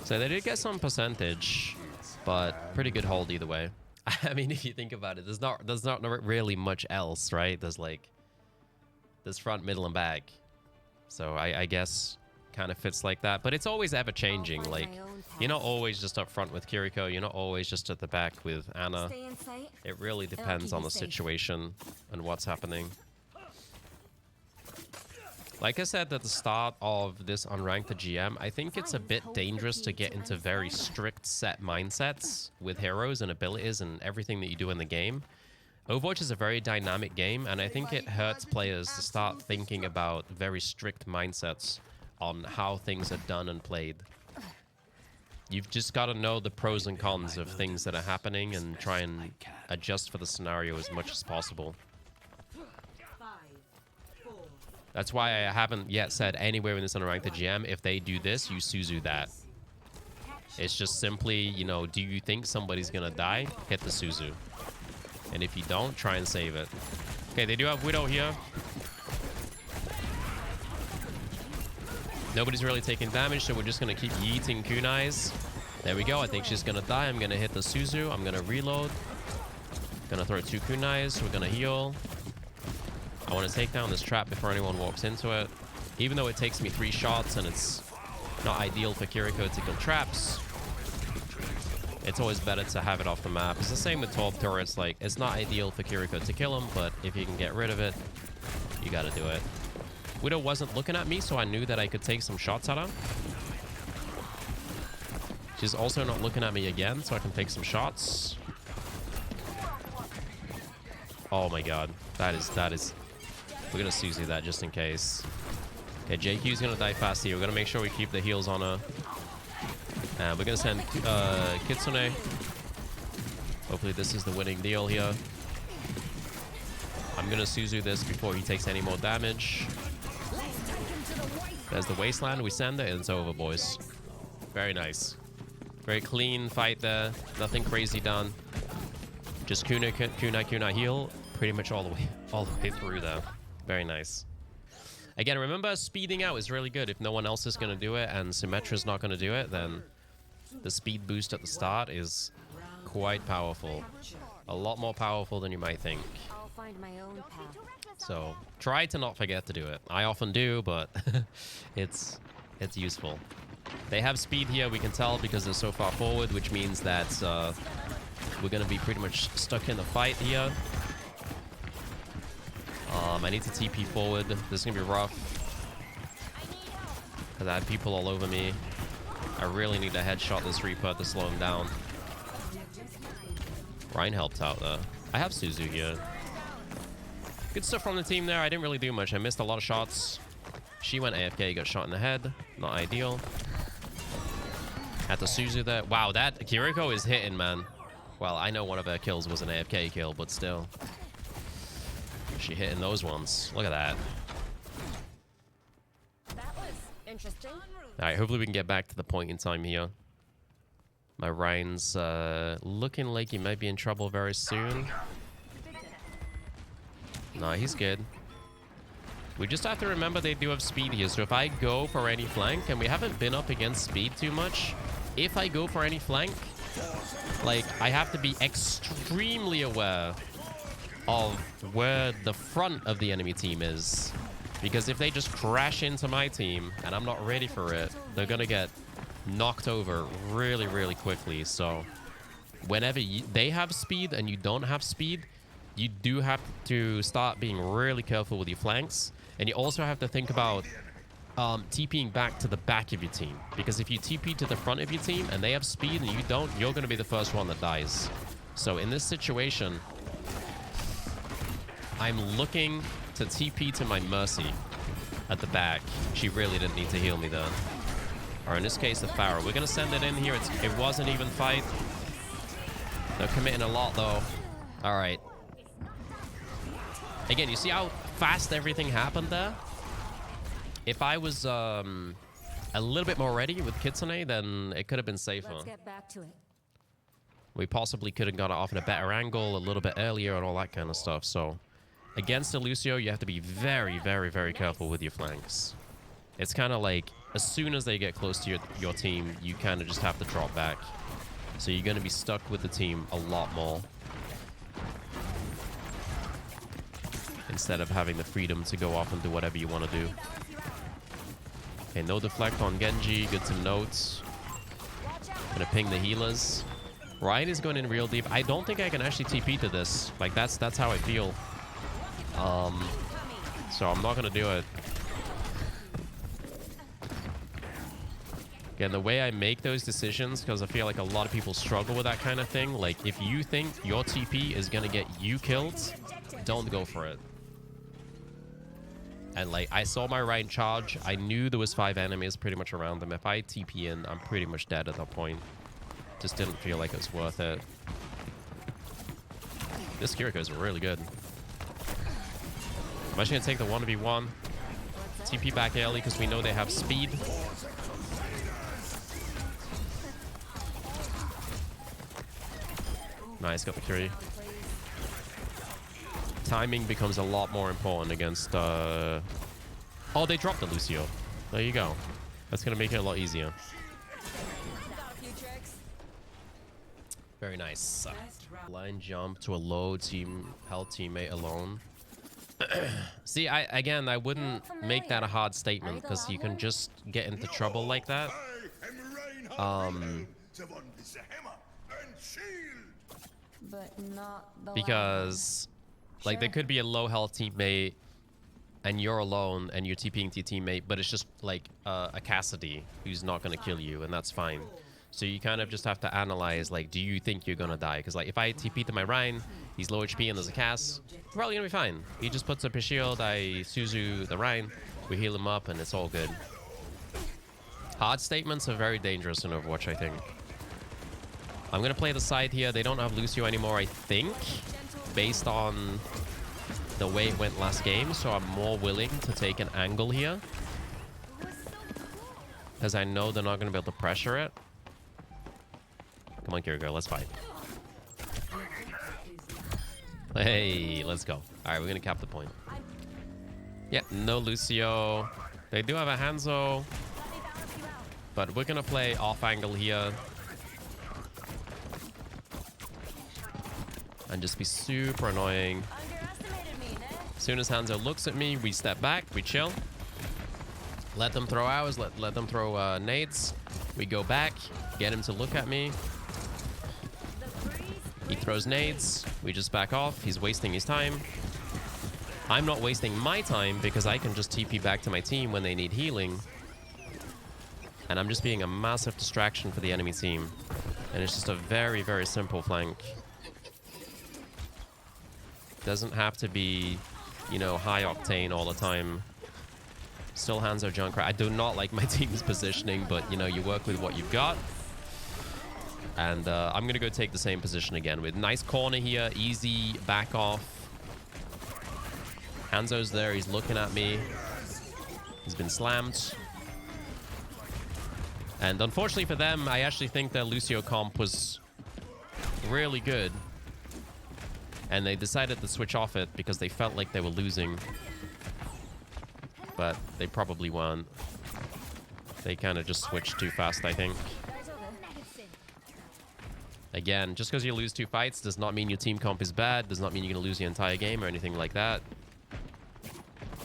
So they did get some percentage, but pretty good hold either way. I mean, if you think about it, there's not really much else, right? There's front, middle, and back. So I guess kind of fits like that. But it's always ever changing. Like, you're not always just up front with Kiriko. You're not always just at the back with Anna. Stay in sight. It really depends on the situation and what's happening. Like I said at the start of this Unranked GM, I think it's a bit dangerous to get into very strict set mindsets with heroes and abilities and everything that you do in the game. Overwatch is a very dynamic game, and I think it hurts players to start thinking about very strict mindsets on how things are done and played. You've just got to know the pros and cons of things that are happening and try and adjust for the scenario as much as possible. That's why I haven't yet said anywhere in this Unranked GM, if they do this, you suzu that. It's just simply, you know, do you think somebody's going to die? Hit the suzu. And if you don't, try and save it. Okay, they do have Widow here. Nobody's really taking damage, so we're just going to keep yeeting kunais. There we go. I think she's going to die. I'm going to hit the suzu. I'm going to reload. Going to throw 2 kunais. We're going to heal. I want to take down this trap before anyone walks into it. Even though it takes me 3 shots and it's not ideal for Kiriko to kill traps, it's always better to have it off the map. It's the same with 12 turrets. Like, it's not ideal for Kiriko to kill him, but if you can get rid of it, you gotta do it. Widow wasn't looking at me, so I knew that I could take some shots at her. She's also not looking at me again, so I can take some shots. Oh my god. That is... We're gonna suzu that just in case. Okay, JQ's gonna die fast here. We're gonna make sure we keep the heals on her. And we're gonna send Kitsune. Hopefully this is the winning deal here. I'm gonna suzu this before he takes any more damage. There's the wasteland. We send it and it's over, boys. Very nice. Very clean fight there. Nothing crazy done. Just kunai heal pretty much all the way through there. Very nice. Again, remember, speeding out is really good. If no one else is going to do it and Symmetra's not going to do it, then the speed boost at the start is quite powerful. A lot more powerful than you might think. I'll find my own path. So try to not forget to do it. I often do, but it's useful. They have speed here, we can tell, because they're so far forward, which means that we're going to be pretty much stuck in the fight here. I need to TP forward. This is going to be rough. Because I have people all over me. I really need to headshot this Reaper to slow him down. Ryan helped out there. I have Suzu here. Good stuff from the team there. I didn't really do much. I missed a lot of shots. She went AFK, got shot in the head. Not ideal. At the Suzu there. Wow, that Kiriko is hitting, man. Well, I know one of her kills was an AFK kill, but still. She hitting those ones. Look at that. That was interesting. Alright, hopefully we can get back to the point in time here. My Ryan's looking like he might be in trouble very soon. Nah, he's good. We just have to remember they do have speed here. So if I go for any flank, and we haven't been up against speed too much, if I go for any flank, like, I have to be extremely aware of where the front of the enemy team is. Because if they just crash into my team and I'm not ready for it, they're gonna get knocked over really, really quickly. So whenever they have speed and you don't have speed, you do have to start being really careful with your flanks. And you also have to think about TPing back to the back of your team. Because if you TP to the front of your team and they have speed and you don't, you're going to be the first one that dies. So in this situation, I'm looking to TP to my Mercy at the back. She really didn't need to heal me there. Or in this case, the Pharaoh. We're going to send it in here. It was an even fight. They're committing a lot, though. All right. Again, you see how fast everything happened there? If I was a little bit more ready with Kitsune, then it could have been safer. Let's get back to it. We possibly could have got it off in a better angle a little bit earlier and all that kind of stuff. So against a Lucio, you have to be very, very, very careful with your flanks. It's kind of like as soon as they get close to your team, you kind of just have to drop back. So you're going to be stuck with the team a lot more, instead of having the freedom to go off and do whatever you want to do. Okay, no deflect on Genji. Good to note. Gonna ping the healers. Ryan is going in real deep. I don't think I can actually TP to this. Like, that's how I feel. So I'm not gonna do it. Again, the way I make those decisions, because I feel like a lot of people struggle with that kind of thing. Like, if you think your TP is gonna get you killed, don't go for it. And like, I saw my Ryan charge. I knew there was 5 enemies pretty much around them. If I TP in, I'm pretty much dead at that point. Just didn't feel like it was worth it. This Kiriko is really good. I'm actually gonna take the 1v1. TP back early because we know they have speed. Nice, got the Curie. Timing becomes a lot more important against... Oh, they dropped the Lucio. There you go. That's going to make it a lot easier. Very nice. Line jump to a low team health teammate alone. See, I wouldn't make that a hard statement because you can just get into trouble like that. But not the Because... Like, there could be a low health teammate and you're alone and you're TPing to your teammate, but it's just like a Cassidy who's not going to kill you, and that's fine. So you kind of just have to analyze, like, do you think you're going to die? Because, like, if I TP to my Ryan, he's low HP and there's a Cass, we're probably going to be fine. He just puts up his shield, I suzu the Ryan, we heal him up, and it's all good. Hard statements are very dangerous in Overwatch, I think. I'm going to play the side here. They don't have Lucio anymore, I think, based on the way it went last game, so I'm more willing to take an angle here because I know they're not going to be able to pressure it. Come on, Kiriko, let's fight. Hey, let's go. All right, we're going to cap the point. Yeah, no Lucio. They do have a Hanzo, but we're going to play off angle here and just be super annoying. As soon as Hanzo looks at me, we step back, we chill. Let them throw ours, let them throw nades. We go back, get him to look at me. He throws nades, we just back off. He's wasting his time. I'm not wasting my time because I can just TP back to my team when they need healing. And I'm just being a massive distraction for the enemy team. And it's just a very, very simple flank. Doesn't have to be, you know, high octane all the time. Still Hanzo Junkrat. I do not like my team's positioning, but, you know, you work with what you've got. And I'm going to go take the same position again with nice corner here. Easy back off. Hanzo's there. He's looking at me. He's been slammed. And unfortunately for them, I actually think their Lucio comp was really good. And they decided to switch off it because they felt like they were losing. But they probably weren't. They kind of just switched too fast, I think. Again, just because you lose 2 fights does not mean your team comp is bad. Does not mean you're going to lose the entire game or anything like that.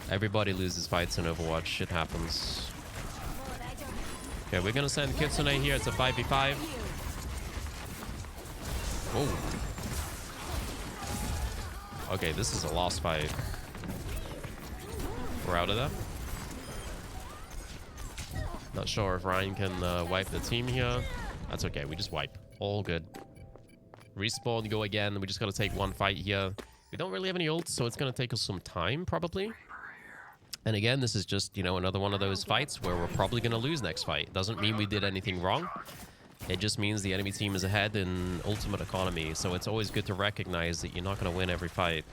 Everybody loses fights in Overwatch. It happens. Okay, we're going to send Kitsune here. It's a 5v5. Whoa. Okay, this is a lost fight. We're out of that. Not sure if Ryan can wipe the team here. That's okay. We just wipe. All good. Respawn, go again. We just got to take 1 fight here. We don't really have any ults, so it's going to take us some time, probably. And again, this is just, you know, another one of those fights where we're probably going to lose next fight. Doesn't mean we did anything wrong. It just means the enemy team is ahead in ultimate economy. So it's always good to recognize that you're not going to win every fight.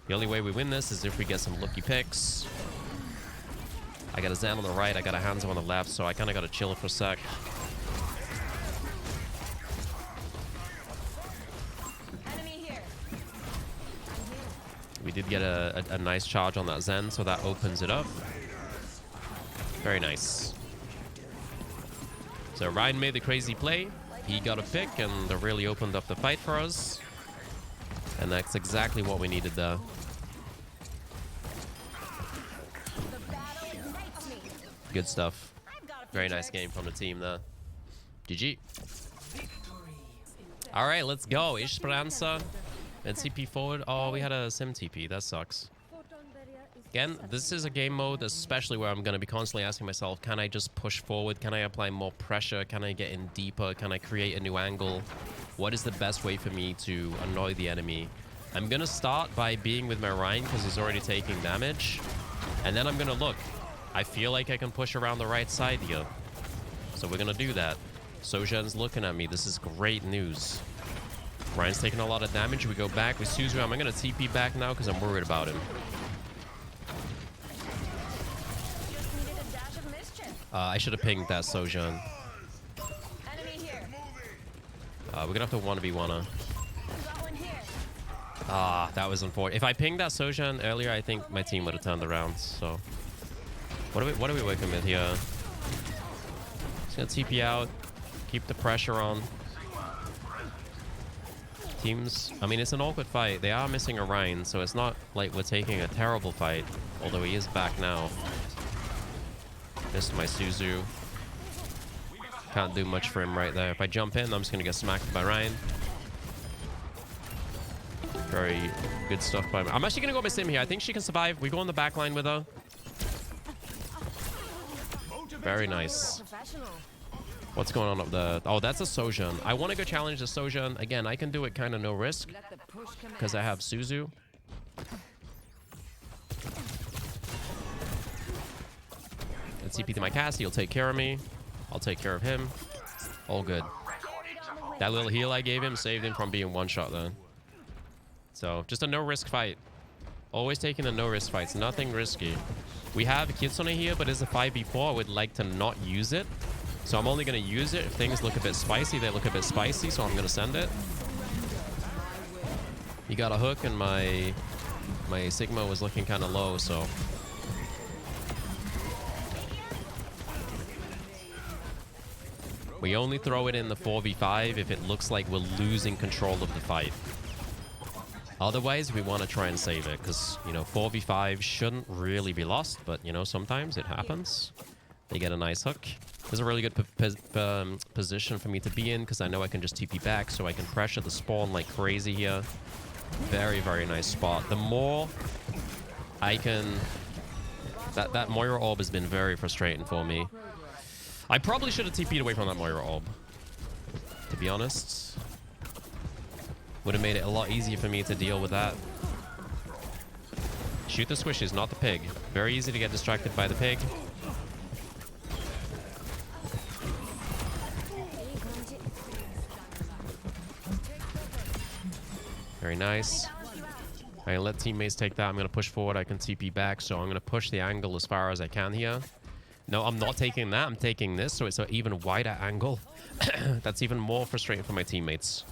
The only way we win this is if we get some lucky picks. I got a Zen on the right, I got a Hanzo on the left, so I kind of got to chill for a sec. Enemy here. We did get a nice charge on that Zen, so that opens it up. Very nice. So Ryan made the crazy play. He got a pick, and that really opened up the fight for us. And that's exactly what we needed there. The battle ignites me. Good stuff. I've got a few Very nice tricks. game from the team there. GG. All right, let's go. Esperanza. And TP forward. Oh, we had a sim TP. That sucks. Again, this is a game mode, especially where I'm going to be constantly asking myself, can I just push forward? Can I apply more pressure? Can I get in deeper? Can I create a new angle? What is the best way for me to annoy the enemy? I'm going to start by being with my Ryan because he's already taking damage. And then I'm going to look. I feel like I can push around the right side here. So we're going to do that. Sojan's looking at me. This is great news. Ryan's taking a lot of damage. We go back with Suzu. I'm going to TP back now because I'm worried about him. Just needed a dash of mischief. I should have pinged that Sojan. Enemy here. We're going to have to 1v1 her. Got one here. Ah, that was unfortunate. If I pinged that Sojan earlier, I think my team would have turned around. So, what are we working with here? Just gonna TP out, keep the pressure on. Teams, I mean, it's an awkward fight. They are missing a Ryan, so it's not like we're taking a terrible fight. Although he is back now. Missed my Suzu. Can't do much for him right there. If I jump in, I'm just gonna get smacked by Ryan. Very good stuff by me. I'm actually going to go by Sim here. I think she can survive. We go on the back line with her. Very nice. Professional. What's going on up there? Oh, that's a Sojan. I want to go challenge the Sojan. Again, I can do it kind of no risk Let the push come because I have Suzu. Let's TP to my Cassie. He'll take care of me. I'll take care of him. All good. That little heal I gave him saved him from being one-shot then. So, just a no-risk fight. Always taking the no-risk fights. Nothing risky. We have Kitsune here, but it's a 5v4. I would like to not use it. So I'm only going to use it if things look a bit spicy. They look a bit spicy, so I'm going to send it. He got a hook, and my Sigma was looking kind of low, so... We only throw it in the 4v5 if it looks like we're losing control of the fight. Otherwise, we want to try and save it, because, you know, 4v5 shouldn't really be lost, but, you know, sometimes it happens. They get a nice hook. This is a really good position for me to be in, because I know I can just TP back, so I can pressure the spawn like crazy here. Very, very nice spot. The more I can... That Moira orb has been very frustrating for me. I probably should have TP'd away from that Moira orb, to be honest. Would have made it a lot easier for me to deal with that. Shoot the squishes, not the pig. Very easy to get distracted by the pig. Very nice. I let teammates take that. I'm going to push forward. I can TP back, so I'm going to push the angle as far as I can here. No, I'm not taking that. I'm taking this, so it's an even wider angle. That's even more frustrating for my teammates.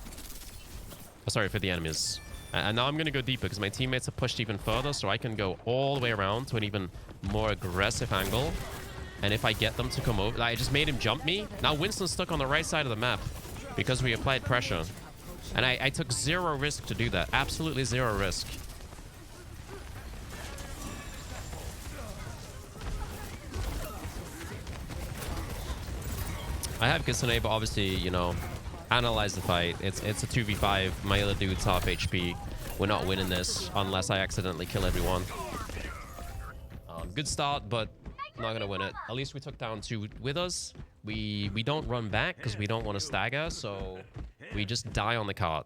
Oh, sorry, for the enemies. And now I'm going to go deeper because my teammates have pushed even further, so I can go all the way around to an even more aggressive angle. And if I get them to come over... I just made him jump me. Now Winston's stuck on the right side of the map because we applied pressure. And I took zero risk to do that. Absolutely zero risk. I have Kitsune, but obviously, you know, analyze the fight. It's a 2v5. My other dude's half HP. We're not winning this unless I accidentally kill everyone. Good start, but not gonna win it. At least we took down 2 with us. We don't run back because we don't want to stagger, so we just die on the cart.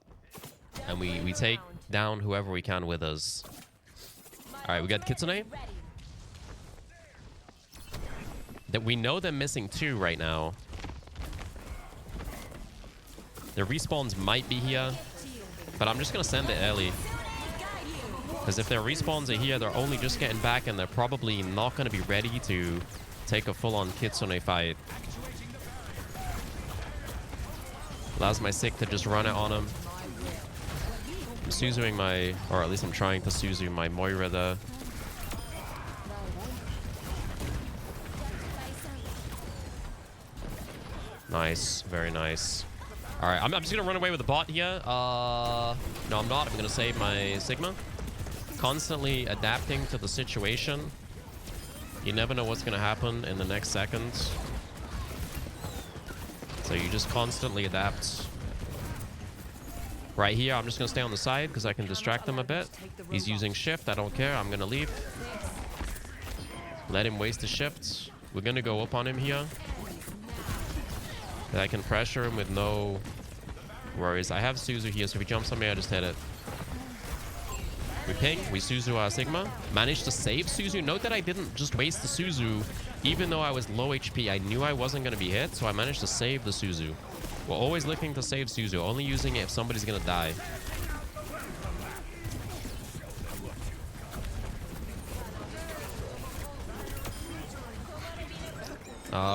And we take down whoever we can with us. Alright, we got Kitsune. That we know they're missing 2 right now. The respawns might be here, but I'm just going to send it early. Because if their respawns are here, they're only just getting back and they're probably not going to be ready to take a full-on Kitsune fight. Allows my Sick to just run it on him. I'm Suzuing my... or at least I'm trying to Suzu my Moira there. Nice. Very nice. Alright, I'm just going to run away with the bot here. No, I'm not. I'm going to save my Sigma. Constantly adapting to the situation. You never know what's going to happen in the next second. So you just constantly adapt. Right here, I'm just going to stay on the side because I can distract him a bit. He's using shift. I don't care. I'm going to leave. Let him waste the shift. We're going to go up on him here. I can pressure him with no worries. I have Suzu here, so if he jumps on me, I just hit it. We ping, we Suzu our Sigma. Managed to save Suzu. Note that I didn't just waste the Suzu. Even though I was low HP, I knew I wasn't going to be hit, so I managed to save the Suzu. We're always looking to save Suzu, only using it if somebody's going to die.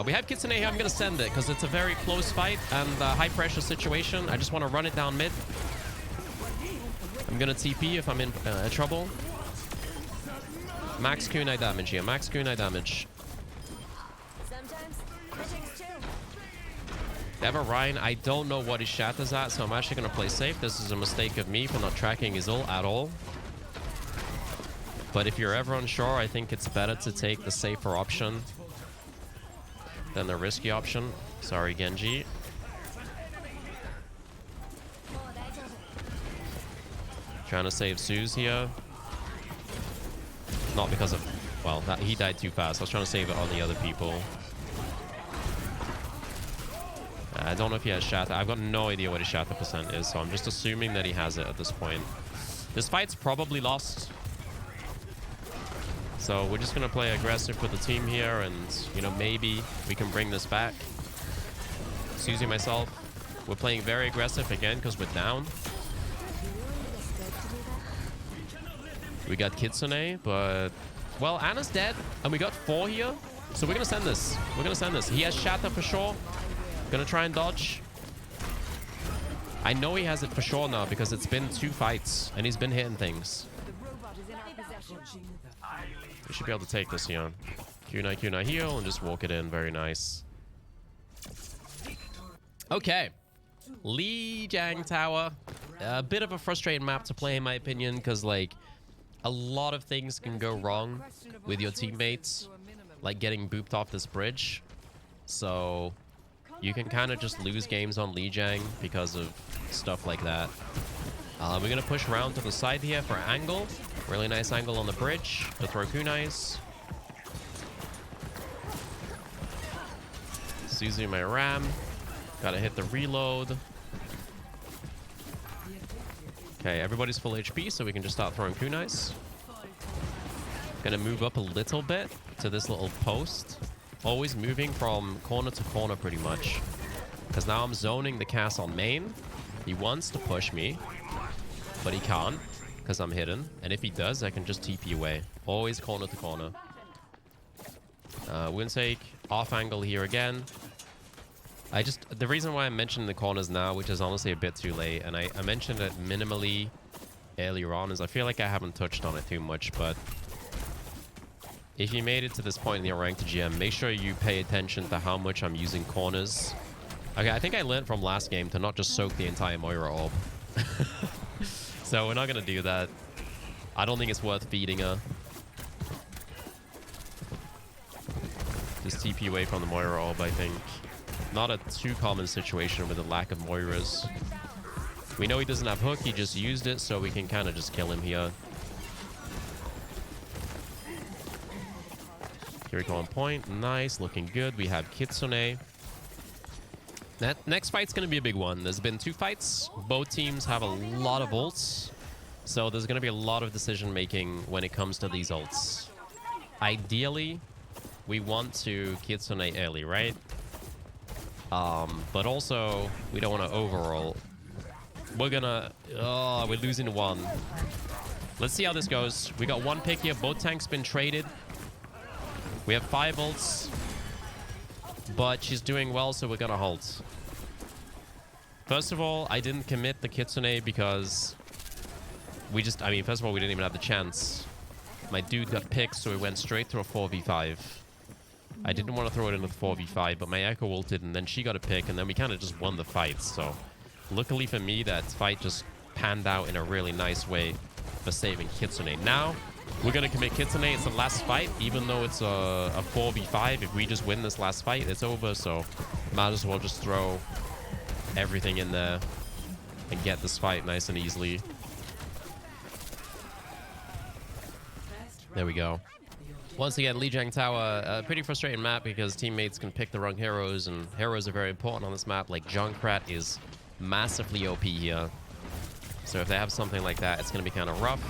We have Kitsune here. I'm going to send it because it's a very close fight and high pressure situation. I just want to run it down mid. I'm going to TP if I'm in trouble. Max kunai damage here. Max kunai damage. They have a Ryan. I don't know what his shatter's at, so I'm actually going to play safe. This is a mistake of me for not tracking his ult at all. But if you're ever unsure, I think it's better to take the safer option than the risky option. Sorry, Genji. Trying to save Suze here. Not because of... well, he died too fast. I was trying to save it on the other people. I don't know if he has shatter. I've got no idea what his shatter percent is, so I'm just assuming that he has it at this point. This fight's probably lost. So we're just going to play aggressive with the team here, and, you know, maybe we can bring this back. Suzy myself. We're playing very aggressive again because we're down. We got Kitsune, but... well, Anna's dead, and we got 4 here. So we're going to send this. We're going to send this. He has shatter for sure. Gonna try and dodge. I know he has it for sure now because it's been 2 fights, and he's been hitting things. We should be able to take this here. Kunai heal and just walk it in. Very nice. Okay. Lijiang Tower. A bit of a frustrating map to play in my opinion because, like, a lot of things can go wrong with your teammates. Like getting booped off this bridge. So you can kind of just lose games on Lijiang because of stuff like that. We're going to push around to the side here for angle. Really nice angle on the bridge to throw kunais. Suzu my ram. Gotta hit the reload. Okay, everybody's full HP, so we can just start throwing kunais. Gonna move up a little bit to this little post. Always moving from corner to corner pretty much. Because now I'm zoning the cast on main. He wants to push me, but he can't because I'm hidden. And if he does, I can just TP away. Always corner to corner. We're gonna take off angle here again. The reason why I'm mentioning the corners now, which is honestly a bit too late, and I mentioned it minimally earlier on, is I feel like I haven't touched on it too much, but if you made it to this point in the Unranked GM, make sure you pay attention to how much I'm using corners. Okay, I think I learned from last game to not just soak the entire Moira orb. So we're not going to do that. I don't think it's worth feeding her. Just TP away from the Moira orb, I think. Not a too common situation with the lack of Moiras. We know he doesn't have hook, he just used it, so we can kind of just kill him here. Kiriko on point. Nice, looking good. We have Kitsune. That next fight's going to be a big one. There's been 2 fights. Both teams have a lot of ults. So there's going to be a lot of decision making when it comes to these ults. Ideally, we want to Kitsune early, right? But also, we don't want to overroll. We're gonna... oh, we're losing 1. Let's see how this goes. We got one pick here. Both tanks been traded. We have 5 ults. But she's doing well, so we're gonna hold. First of all, I didn't commit the Kitsune because we just... I mean, first of all, we didn't even have the chance. My dude got picked, so we went straight through a 4v5. I didn't want to throw it into the 4v5, but my Echo ulted, and then she got a pick, and then we kind of just won the fight. So, luckily for me, that fight just panned out in a really nice way for saving Kitsune. Now, we're going to commit Kitsune. It's the last fight, even though it's a 4v5. If we just win this last fight, it's over. So, might as well just throw everything in there and get this fight nice and easily. There we go. Once again, Lijiang Tower, a pretty frustrating map because teammates can pick the wrong heroes, and heroes are very important on this map. Like, Junkrat is massively OP here. So if they have something like that, it's going to be kind of rough.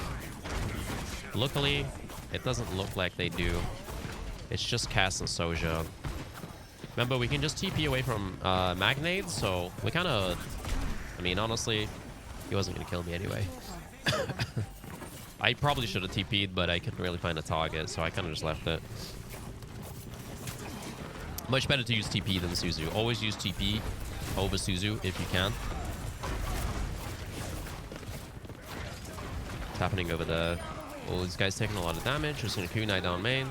Luckily, it doesn't look like they do. It's just Cass and Soja. Remember, we can just TP away from Magnade, so we kind of... I mean, honestly, he wasn't going to kill me anyway. I probably should have TP'd, but I couldn't really find a target, so I kind of just left it. Much better to use TP than Suzu. Always use TP over Suzu if you can. What's happening over there? Oh, this guy's taking a lot of damage. We're seeing a kunai down main.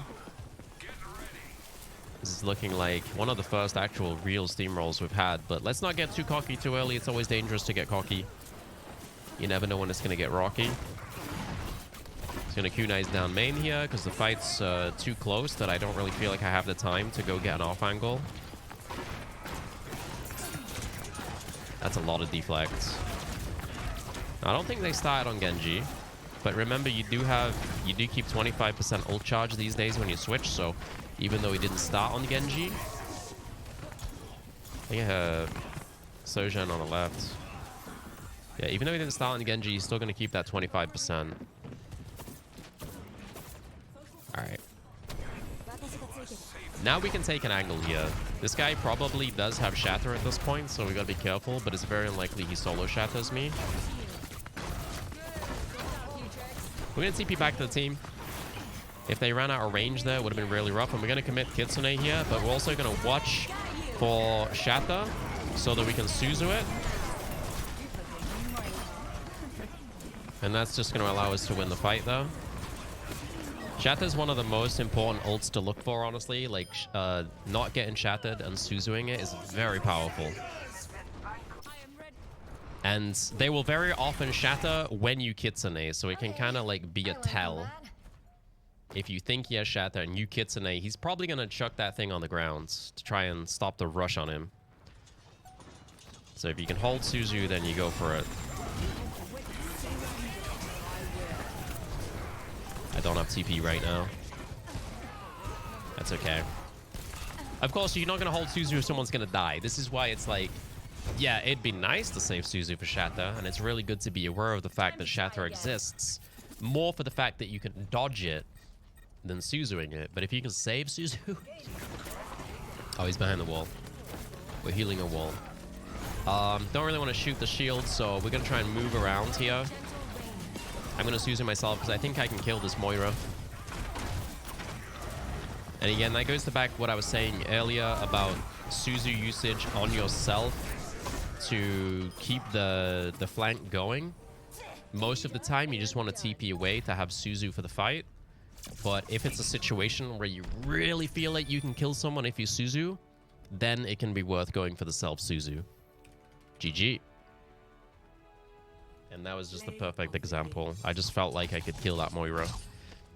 This is looking like one of the first actual real steamrolls we've had, but let's not get too cocky too early. It's always dangerous to get cocky. You never know when it's going to get rocky. He's going to kunai down main here because the fight's too close that I don't really feel like I have the time to go get an off angle. That's a lot of deflects. I don't think they started on Genji, but remember you do keep 25% ult charge these days when you switch, so even though he didn't start on Genji, I think I have Sojan on the left. Yeah, even though he didn't start on Genji, he's still going to keep that 25%. Alright. Now we can take an angle here. This guy probably does have Shatter at this point, so we gotta be careful, but it's very unlikely he solo shatters me. We're gonna TP back to the team. If they ran out of range there, it would have been really rough. And we're gonna commit Kitsune here, but we're also gonna watch for Shatter so that we can Suzu it. And that's just gonna allow us to win the fight though. Shatter is one of the most important ults to look for, honestly. Like, not getting shattered and Suzuing it is very powerful. And they will very often shatter when you Kitsune, so it can kind of like be a tell. If you think he has shatter and you Kitsune, he's probably going to chuck that thing on the ground to try and stop the rush on him. So if you can hold Suzu, then you go for it. I don't have TP right now. That's okay. Of course, you're not going to hold Suzu if someone's going to die. This is why it's like, yeah, it'd be nice to save Suzu for Shatter, and it's really good to be aware of the fact that Shatter exists. More for the fact that you can dodge it than Suzuing it. But if you can save Suzu... Oh, he's behind the wall. We're healing a wall. Don't really want to shoot the shield, so we're going to try and move around here. I'm going to Suzu myself because I think I can kill this Moira. And again, that goes to back what I was saying earlier about Suzu usage on yourself to keep the flank going. Most of the time, you just want to TP away to have Suzu for the fight. But if it's a situation where you really feel like you can kill someone if you Suzu, then it can be worth going for the self-Suzu. GG. And that was just the perfect example. I just felt like I could kill that Moira.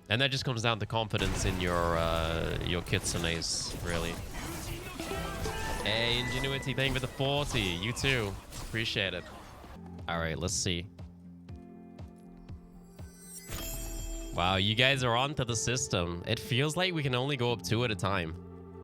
And that just comes down to confidence in your Kitsunes, really. Hey, Ingenuity, thank you for the 40. You too. Appreciate it. All right, let's see. Wow, you guys are onto the system. It feels like we can only go up 2 at a time.